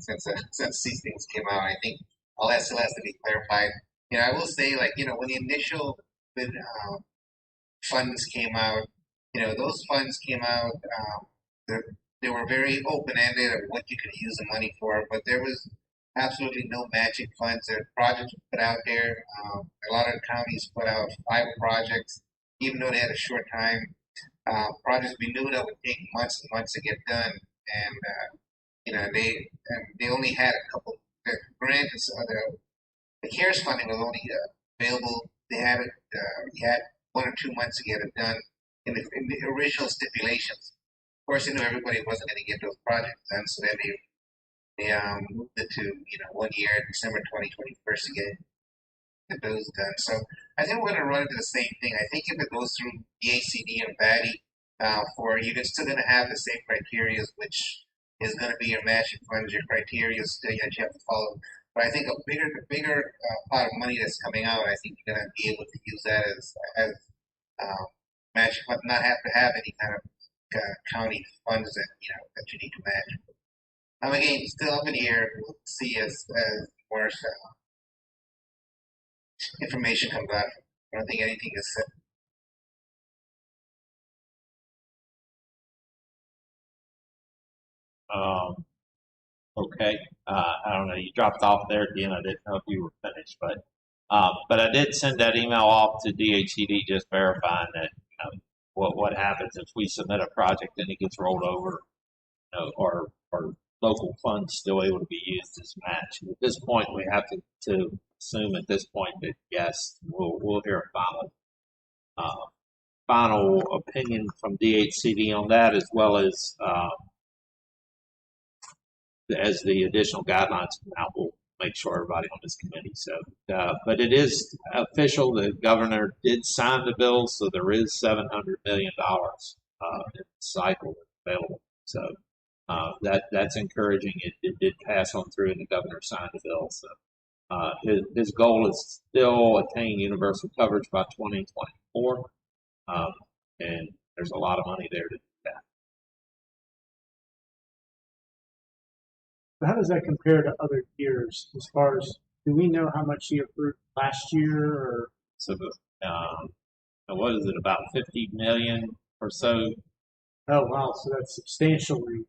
since these things came out. I think all that still has to be clarified. I will say, when the initial funds came out, those funds came out. They were very open-ended of what you could use the money for, but there was absolutely no matching funds. There were projects put out there. A lot of counties put out 5 projects, even though they had a short time. Projects we knew that would take months and months to get done, and they only had a couple. The grant and the CARES funding was only available. They had it. You had 1 or 2 months to get it done in the original stipulations. Of course, they knew everybody wasn't going to get those projects done, so then they moved it to 1 year, December 2021, to get those done. So I think we're going to run into the same thing. I think if it goes through DHCD and VATI, you're still going to have the same criteria, which is going to be your matching funds, your criteria still that you have to follow. But I think a bigger pot of money that's coming out, I think you're going to be able to use that as matching fund, not have to have any kind of county funds that you need to match. Again, still up in the air. We'll see as more information comes out. I don't think anything is set. Okay. I don't know. You dropped off there at the end. I didn't know if you were finished, but I did send that email off to DHCD just verifying that what happens if we submit a project and it gets rolled over, or local funds still able to be used as match. At this point, we have to assume at this point that yes, we'll hear a final opinion from DHCD on that, as well as the additional guidelines come out. We'll make sure everybody on this committee. So, but it is official. The governor did sign the bill, so there is $700 million in the cycle available. So that's encouraging. It did pass on through, and the governor signed the bill. So His goal is still attain universal coverage by 2024, and there's a lot of money there to do that. So how does that compare to other years as far as, do we know how much he approved last year or? So, what is it, about 50 million or so? Oh, wow, so that's substantially.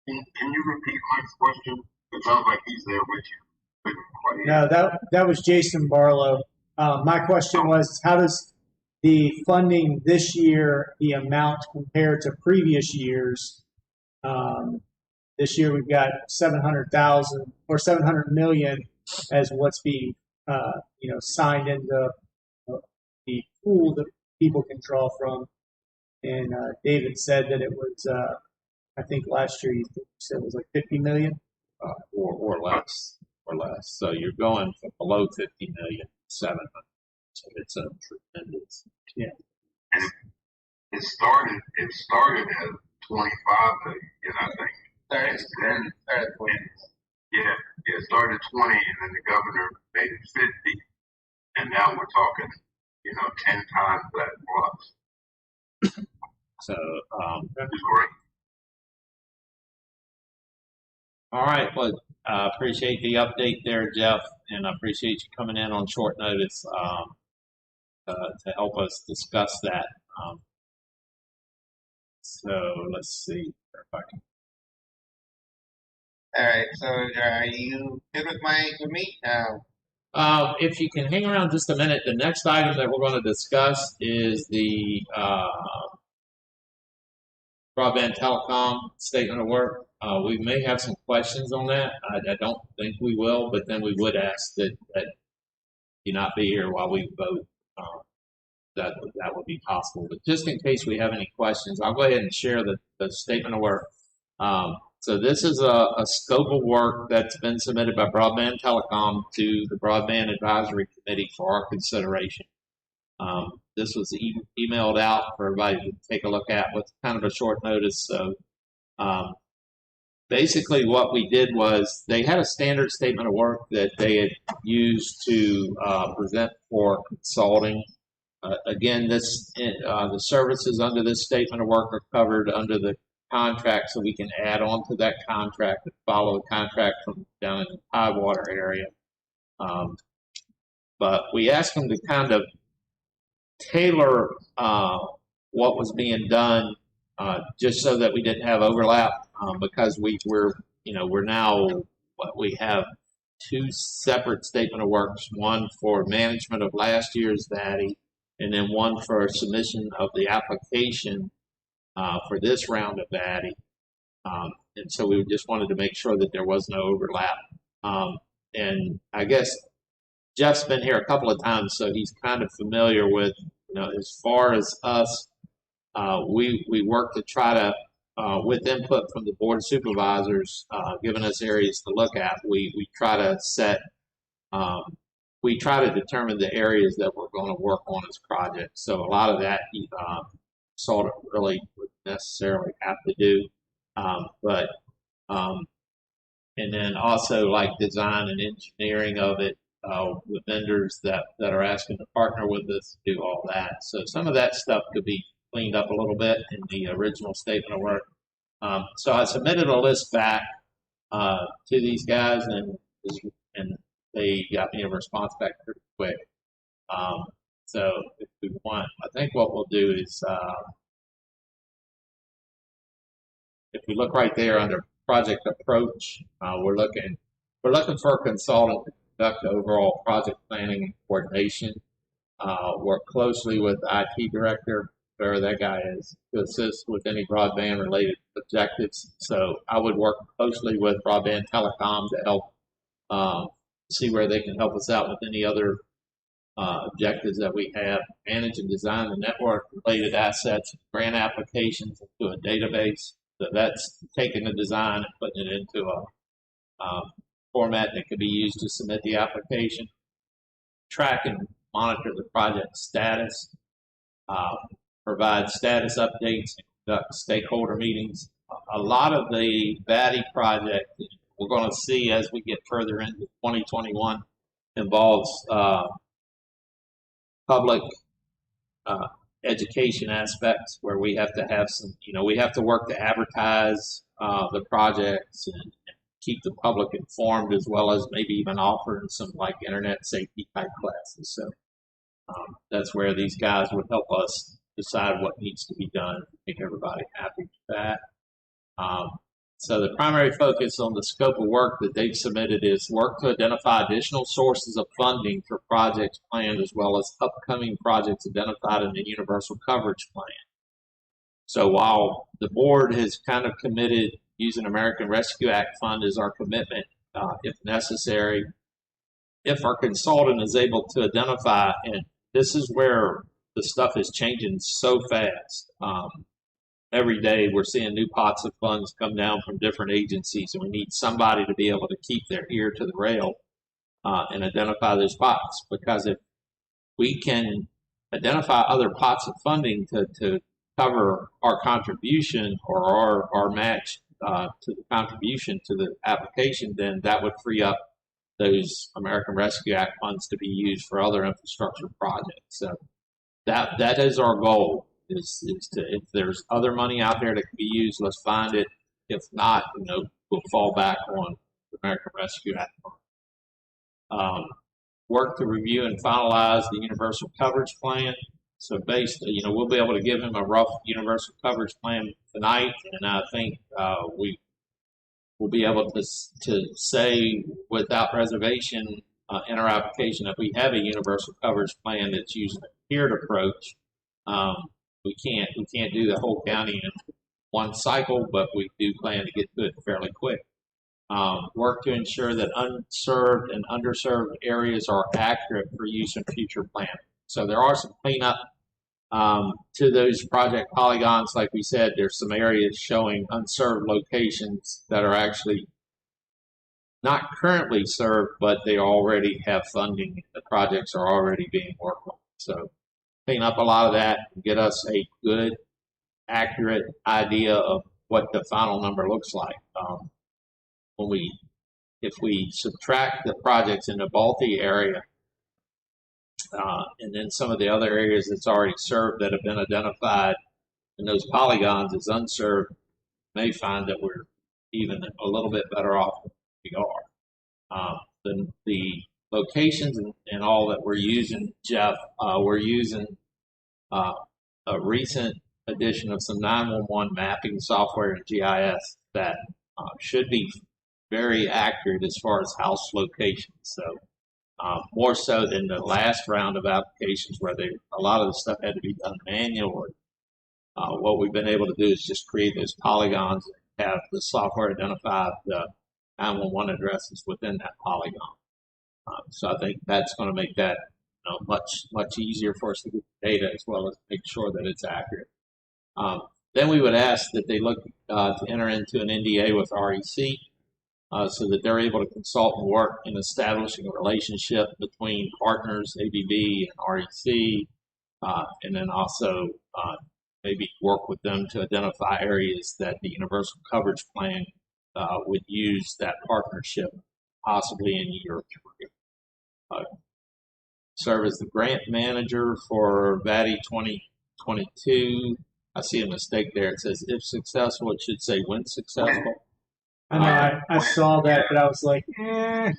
Can you repeat Mike's question? It sounds like he's there with you. Couldn't quite hear. No, that was Jason Barlow. My question was, how does the funding this year, the amount compared to previous years? This year we've got 700,000 or 700 million as what's being, signed into the pool that people can draw from. And David said that it was, I think last year you said it was like 50 million. Or less. So you're going from below 50 million to 700. So it's a tremendous. Yeah. And it started at 25 million, I think. Started at 20. Yeah, it started at 20, and then the governor made it 50, and now we're talking, 10 times that plus. So, That is great. all right. Well, I appreciate the update there, Jeff, and I appreciate you coming in on short notice to help us discuss that. So let's see if I can. All right. So are you good with me? If you can hang around just a minute, the next item that we're going to discuss is the Broadband Telecom statement of work. We may have some questions on that. I don't think we will, but then we would ask that you not be here while we vote. That would be possible. But just in case we have any questions, I'll go ahead and share the statement of work. So this is a scope of work that's been submitted by Broadband Telecom to the Broadband Advisory Committee for our consideration. This was emailed out for everybody to take a look at with kind of a short notice. So basically what we did was they had a standard statement of work that they had used to present for consulting. Again, the services under this statement of work are covered under the contract, so we can add on to that contract and follow the contract from down in the Tidewater area. But we asked them to kind of tailor what was being done just so that we didn't have overlap because we're now we have two separate statement of works, one for management of last year's VATI and then one for submission of the application for this round of VATI. And so we just wanted to make sure that there was no overlap. And I guess Jeff's been here a couple of times, so he's kind of familiar with, as far as us, we work to try to, with input from the board of supervisors, giving us areas to look at, we try to set, we try to determine the areas that we're going to work on as projects. So a lot of that sort of really would necessarily have to do, and then also like design and engineering of it with vendors that are asking to partner with us to do all that. So some of that stuff could be cleaned up a little bit in the original statement of work. So I submitted a list back to these guys, and they got me a response back pretty quick. So if we want, I think what we'll do is, if we look right there under project approach, we're looking for a consultant to conduct the overall project planning and coordination. Work closely with the IT director, whoever that guy is, to assist with any broadband related objectives. So I would work closely with Broadband Telecom to help see where they can help us out with any other objectives that we have. Manage and design the network related assets, grant applications into a database. So that's taking the design and putting it into a format that can be used to submit the application. Track and monitor the project status. Provide status updates and conduct stakeholder meetings. A lot of the VATI project we're going to see as we get further into 2021 involves public education aspects where we have to have some, we have to work to advertise the projects and keep the public informed, as well as maybe even offering some like internet safety type classes. So that's where these guys would help us decide what needs to be done to make everybody happy with that. So the primary focus on the scope of work that they've submitted is work to identify additional sources of funding for projects planned, as well as upcoming projects identified in the Universal Coverage Plan. So while the board has kind of committed using American Rescue Act fund as our commitment, if necessary, if our consultant is able to identify, and this is where the stuff is changing so fast. Every day we're seeing new pots of funds come down from different agencies, and we need somebody to be able to keep their ear to the rail and identify those pots. Because if we can identify other pots of funding to cover our contribution or our match to the contribution to the application, then that would free up those American Rescue Act funds to be used for other infrastructure projects. So that is our goal. Is to, if there's other money out there that can be used, let's find it. If not, we'll fall back on the American Rescue Act. Work to review and finalize the Universal Coverage Plan. So basically, we'll be able to give him a rough Universal Coverage Plan tonight, and I think we will be able to say without reservation in our application that we have a Universal Coverage Plan that's using a tiered approach. We can't do the whole county in one cycle, but we do plan to get to it fairly quick. Work to ensure that unserved and underserved areas are accurate for use in future planning. So there are some cleanup to those project polygons. Like we said, there's some areas showing unserved locations that are actually not currently served, but they already have funding. The projects are already being worked on. So clean up a lot of that and get us a good, accurate idea of what the final number looks like. If we subtract the projects in the Balti area and then some of the other areas that's already served that have been identified in those polygons as unserved, may find that we're even a little bit better off than we are. The locations and all that we're using, Jeff, we're using a recent addition of some 911 mapping software and GIS that should be very accurate as far as house locations. So more so than the last round of applications where a lot of the stuff had to be done manually. What we've been able to do is just create those polygons and have the software identify the 911 addresses within that polygon. So I think that's going to make that much easier for us to get the data, as well as make sure that it's accurate. Then we would ask that they look to enter into an NDA with REC so that they're able to consult and work in establishing a relationship between partners, ABB and REC, and then also maybe work with them to identify areas that the Universal Coverage Plan would use that partnership, possibly in year 3. Serve as the grant manager for VATI 2022. I see a mistake there. It says if successful, it should say when successful. I know, I saw that, but I was like, eh.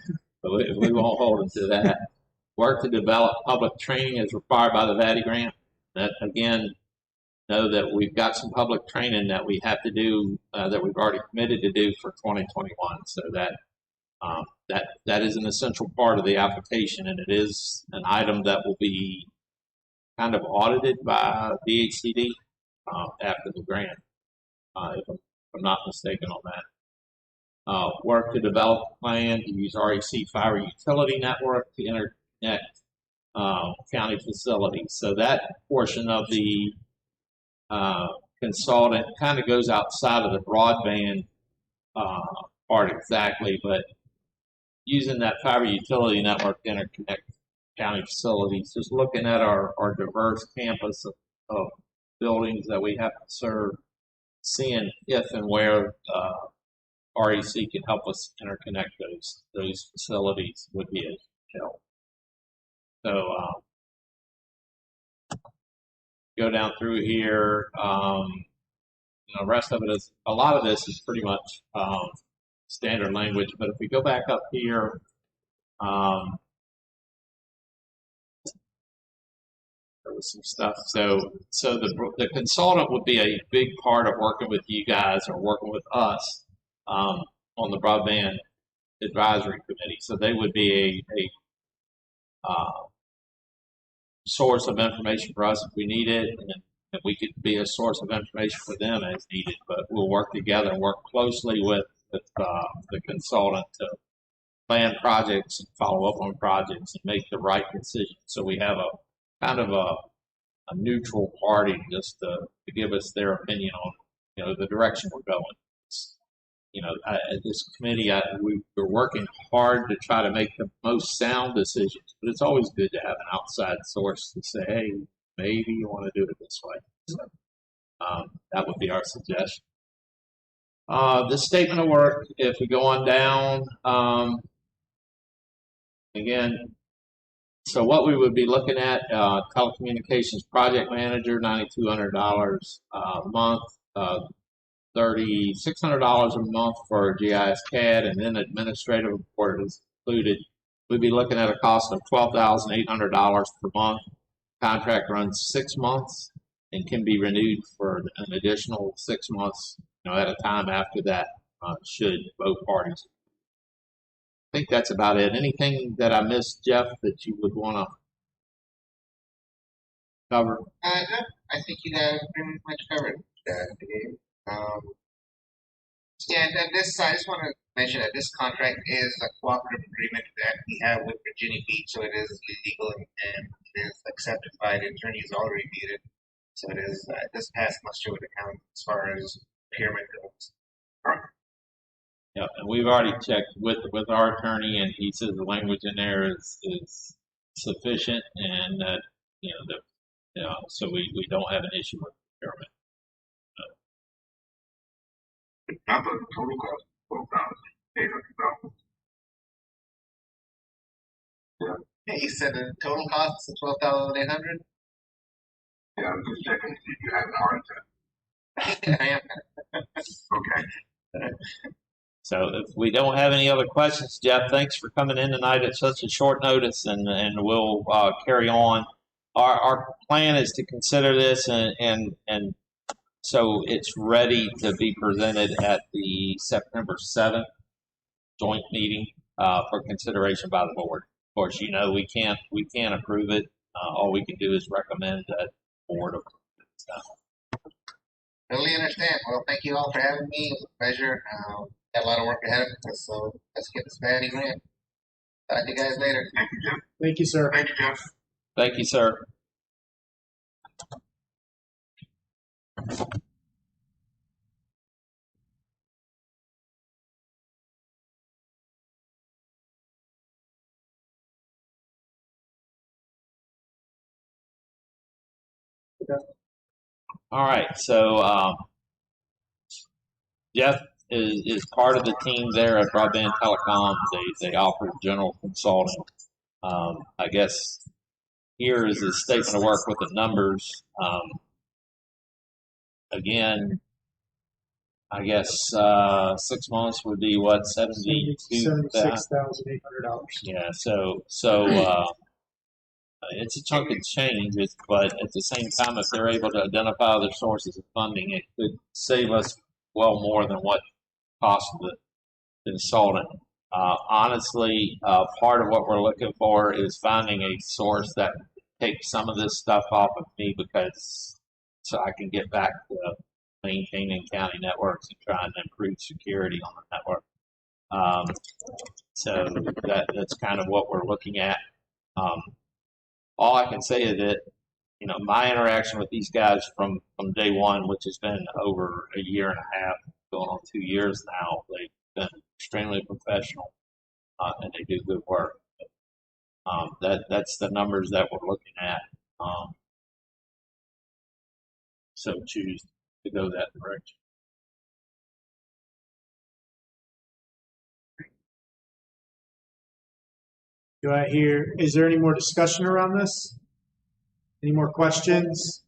But we won't hold them to that. Work to develop public training as required by the VATI grant. That, again, know that we've got some public training that we have to do, that we've already committed to do for 2021. So that is an essential part of the application, and it is an item that will be kind of audited by DHCD after the grant, if I'm not mistaken on that. Work to develop a plan to use REC fiber utility network to interconnect county facilities. So that portion of the consultant kind of goes outside of the broadband part exactly, but using that fiber utility network to interconnect county facilities, just looking at our diverse campus of buildings that we have to serve, seeing if and where REC can help us interconnect those facilities would be a help. So go down through here. The rest of it is, a lot of this is pretty much standard language. But if we go back up here, there was some stuff. So the consultant would be a big part of working with you guys or working with us on the broadband advisory committee. So they would be a source of information for us if we need it, and we could be a source of information for them as needed. But we'll work together and work closely with the consultant to plan projects and follow up on projects and make the right decisions. So we have a kind of a neutral party just to give us their opinion on the direction we're going. At this committee, we're working hard to try to make the most sound decisions, but it's always good to have an outside source to say, hey, maybe you want to do it this way. So that would be our suggestion. The statement of work, if we go on down, again, so what we would be looking at, telecommunications project manager, $9,200 a month, $3,600 a month for GIS CAD, and then administrative report is included. We'd be looking at a cost of $12,800 per month. Contract runs 6 months and can be renewed for an additional 6 months, at a time after that, should both parties. I think that's about it. Anything that I missed, Jeff, that you would want to cover? No, I think you guys pretty much covered that. Yeah, and this I just want to mention that this contract is a cooperative agreement that we have with Virginia Beach, so it is legal and it is accepted by the attorneys already reviewed it. So it is this passed muster with the county as far as procurement goes. Yeah, and we've already checked with our attorney, and he says the language in there is sufficient, and that so we don't have an issue with procurement. Not the total cost, $12,800. Yeah. Hey, you said the total cost is $12,800. Yeah, I'm just checking to see if you have an heart attack. I am. Okay. So if we don't have any other questions, Jeff, thanks for coming in tonight at such a short notice, and we'll carry on. Our plan is to consider this, and so it's ready to be presented at the September 7th joint meeting for consideration by the board. Of course, we can't approve it. All we can do is recommend that the board approve it. So. Totally understand. Well, thank you all for having me. It was a pleasure. Got a lot of work ahead of us, so let's get this batting in. Talk to you guys later. Thank you, Jeff. Thank you, sir. Thank you, Jeff. Thank you, sir. All right, so Jeff is part of the team there at Broadband Telecom. They offer general consulting. I guess here is a statement of work with the numbers. Again, I guess 6 months would be what, $76,800. Yeah, so it's a chunk of change, but at the same time, if they're able to identify other sources of funding, it could save us well more than what cost of the consultant. Honestly, part of what we're looking for is finding a source that takes some of this stuff off of me, so I can get back to maintaining county networks and trying to improve security on the network. So that's kind of what we're looking at. All I can say is that, my interaction with these guys from day one, which has been over a year and a half, going on 2 years now, they've been extremely professional, and they do good work. That's the numbers that we're looking at. So choose to go that direction. Do I hear, is there any more discussion around this? Any more questions?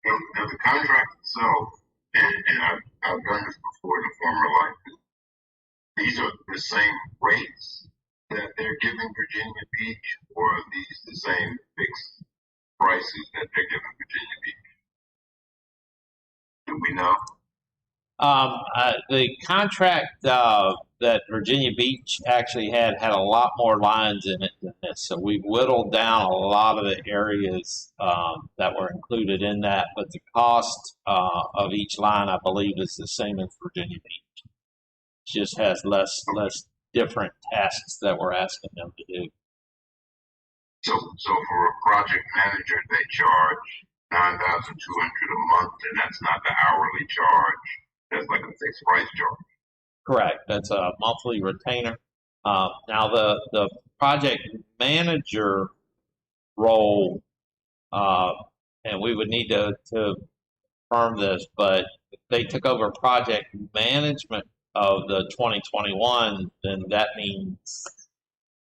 Now the contract itself, and I've done this before in a former life, these are the same rates that they're giving Virginia Beach, or are these the same fixed prices that they're giving Virginia Beach? Do we know? The contract that Virginia Beach actually had a lot more lines in it than this, so we whittled down a lot of the areas that were included in that. But the cost of each line, I believe, is the same as Virginia Beach. It just has less different tasks that we're asking them to do. So for a project manager, they charge $9,200 a month, and that's not the hourly charge. That's like a fixed price charge. Correct. That's a monthly retainer. Now the project manager role, and we would need to confirm this, but if they took over project management of the 2021, then that means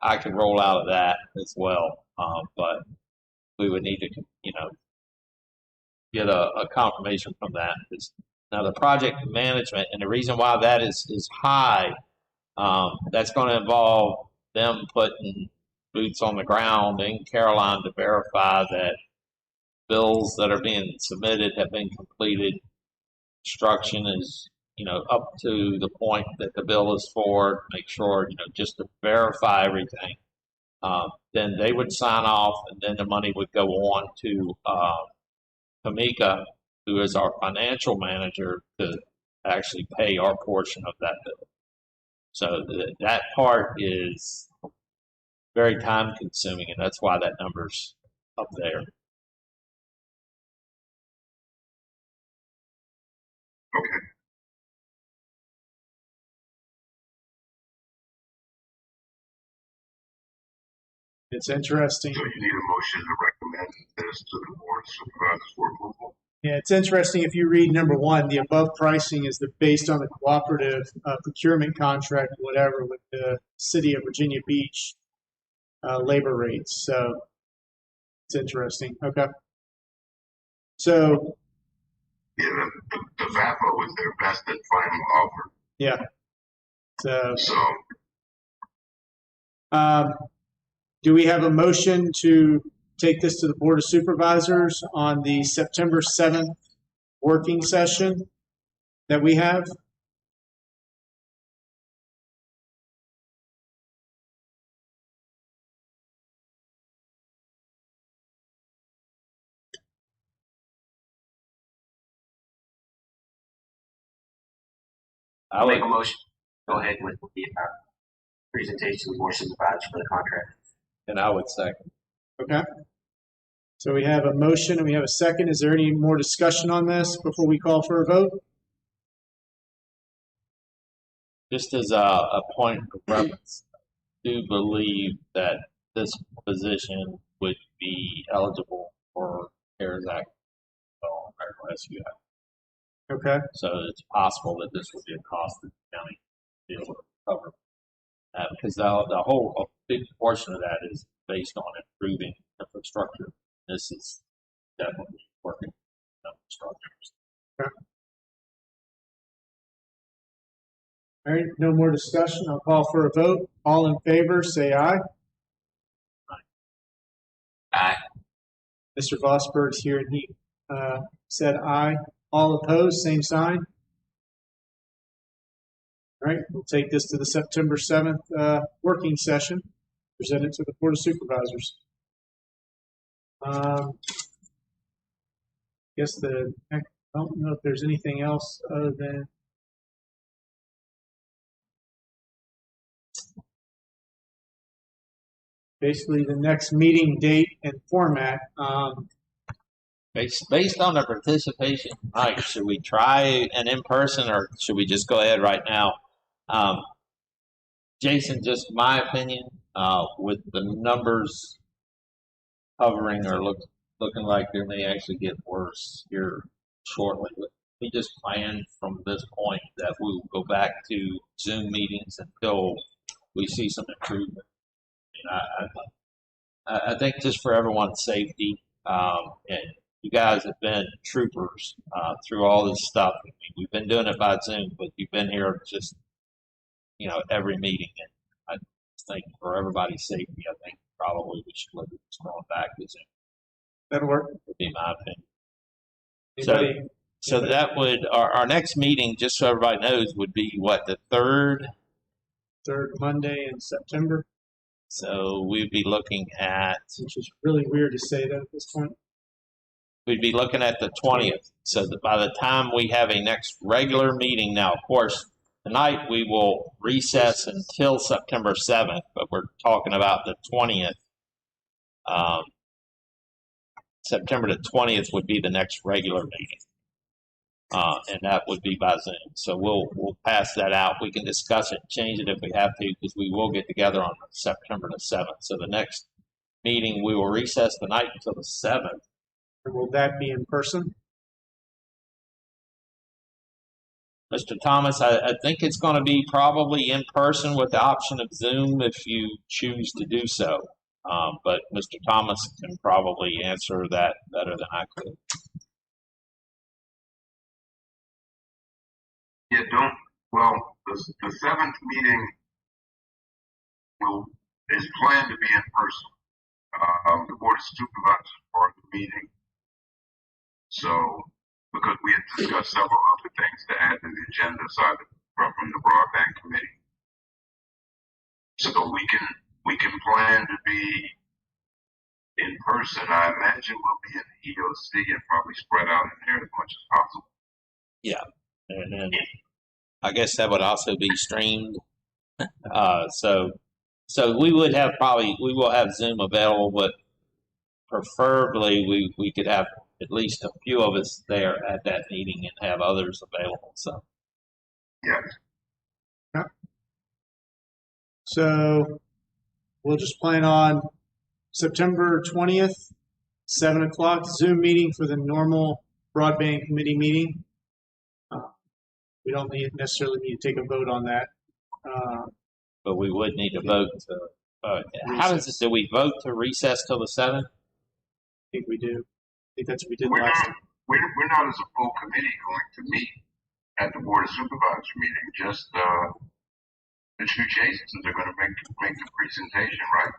I could roll out of that as well. But we would need to, get a confirmation from that. Now the project management, and the reason why that is high, that's going to involve them putting boots on the ground in Caroline to verify that bills that are being submitted have been completed. Construction is, up to the point that the bill is for. Make sure, just to verify everything. Then they would sign off, and then the money would go on to Kamika, who is our financial manager, to actually pay our portion of that bill. So that part is very time consuming, and that's why that number's up there. Okay. It's interesting. So you need a motion to recommend this to the Board of Supervisors for approval? Yeah, it's interesting if you read number one, the above pricing is based on the cooperative procurement contract, whatever, with the city of Virginia Beach labor rates. So it's interesting. Okay. So. Yeah, the VAPO is their best and final offer. Yeah. So. Do we have a motion to take this to the Board of Supervisors on the September 7th working session that we have? I'll make a motion. Go ahead with the presentation of the Board of Supervisors for the contract. And I would second. Okay. So we have a motion and we have a second. Is there any more discussion on this before we call for a vote? Just as a point of reference, I do believe that this position would be eligible for CARES Act American Rescue Act. Okay. So it's possible that this would be a cost that the county would be able to cover. Because the whole big portion of that is based on improving infrastructure. This is definitely working infrastructure. Okay. All right, no more discussion. I'll call for a vote. All in favor, say aye. Aye. Mr. Vosberg's here and he said aye. All opposed, same sign. All right, we'll take this to the September 7th working session, present it to the Board of Supervisors. I don't know if there's anything else other than basically the next meeting date and format. Based on the participation, Mike, should we try an in-person or should we just go ahead right now? Jason, just my opinion, with the numbers hovering or looking like they may actually get worse here shortly. We just plan from this point that we will go back to Zoom meetings until we see some improvement. I think just for everyone's safety, and you guys have been troopers through all this stuff. I mean, we've been doing it by Zoom, but you've been here just, every meeting. And I think for everybody's safety, I think probably we should look at just going back to Zoom. That'll work. Would be my opinion. Anybody? So that would, our next meeting, just so everybody knows, would be what, the third Monday in September, So we'd be looking at, which is really weird to say that at this point. we'd be looking at the 20th. So that by the time we have a next regular meeting, now, of course, tonight we will recess until September 7th, but we're talking about the 20th. September the 20th would be the next regular meeting. And that would be by Zoom. So we'll pass that out. We can discuss it, change it if we have to, because we will get together on September the 7th. So the next meeting, we will recess the night until the 7th. Or will that be in person? Mr. Thomas, I think it's going to be probably in person with the option of Zoom if you choose to do so. But Mr. Thomas can probably answer that better than I could. Yeah, the seventh meeting is planned to be in person. The Board of Supervisors is part of the meeting. So, because we had discussed several other things to add to the agenda aside from the Broadband Committee. So we can plan to be in person. I imagine we'll be in the EOC and probably spread out in there as much as possible. Yeah. And I guess that would also be streamed. So we will have Zoom available, but preferably we could have at least a few of us there at that meeting and have others available. So Yes. Yeah. So we'll just plan on September 20th, 7 o'clock, Zoom meeting for the normal Broadband Committee meeting. We don't necessarily need to take a vote on that. but we would need to vote to, how does it, do we vote to recess till the 7th? I think we do. I think that's what we did We're last not, time. we're not as a full committee going to meet at the Board of Supervisors meeting. Just the two Jasons are going to make the presentation, right?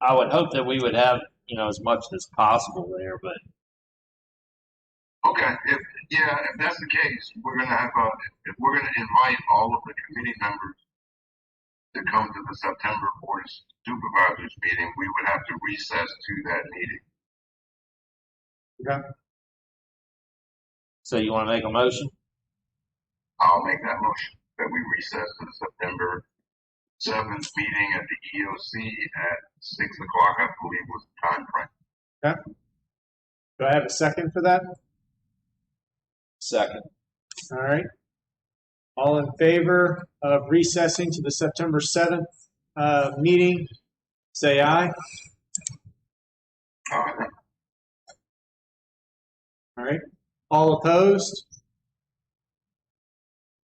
I would hope that we would have, as much as possible there, but Okay. If that's the case, we're going to if we're going to invite all of the committee members to come to the September Board of Supervisors meeting, we would have to recess to that meeting. Okay. so you want to make a motion? I'll make that motion that we recess to the September 7th meeting at the EOC at 6 o'clock, I believe was the time frame. Okay. Do I have a second for that? Second. All right. All in favor of recessing to the September 7th meeting, say aye. All right. All right. All opposed?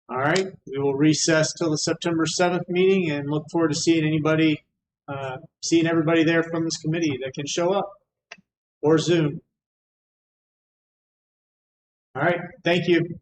All right. We will recess till the September 7th meeting and look forward to seeing everybody there from this committee that can show up or Zoom. All right. Thank you.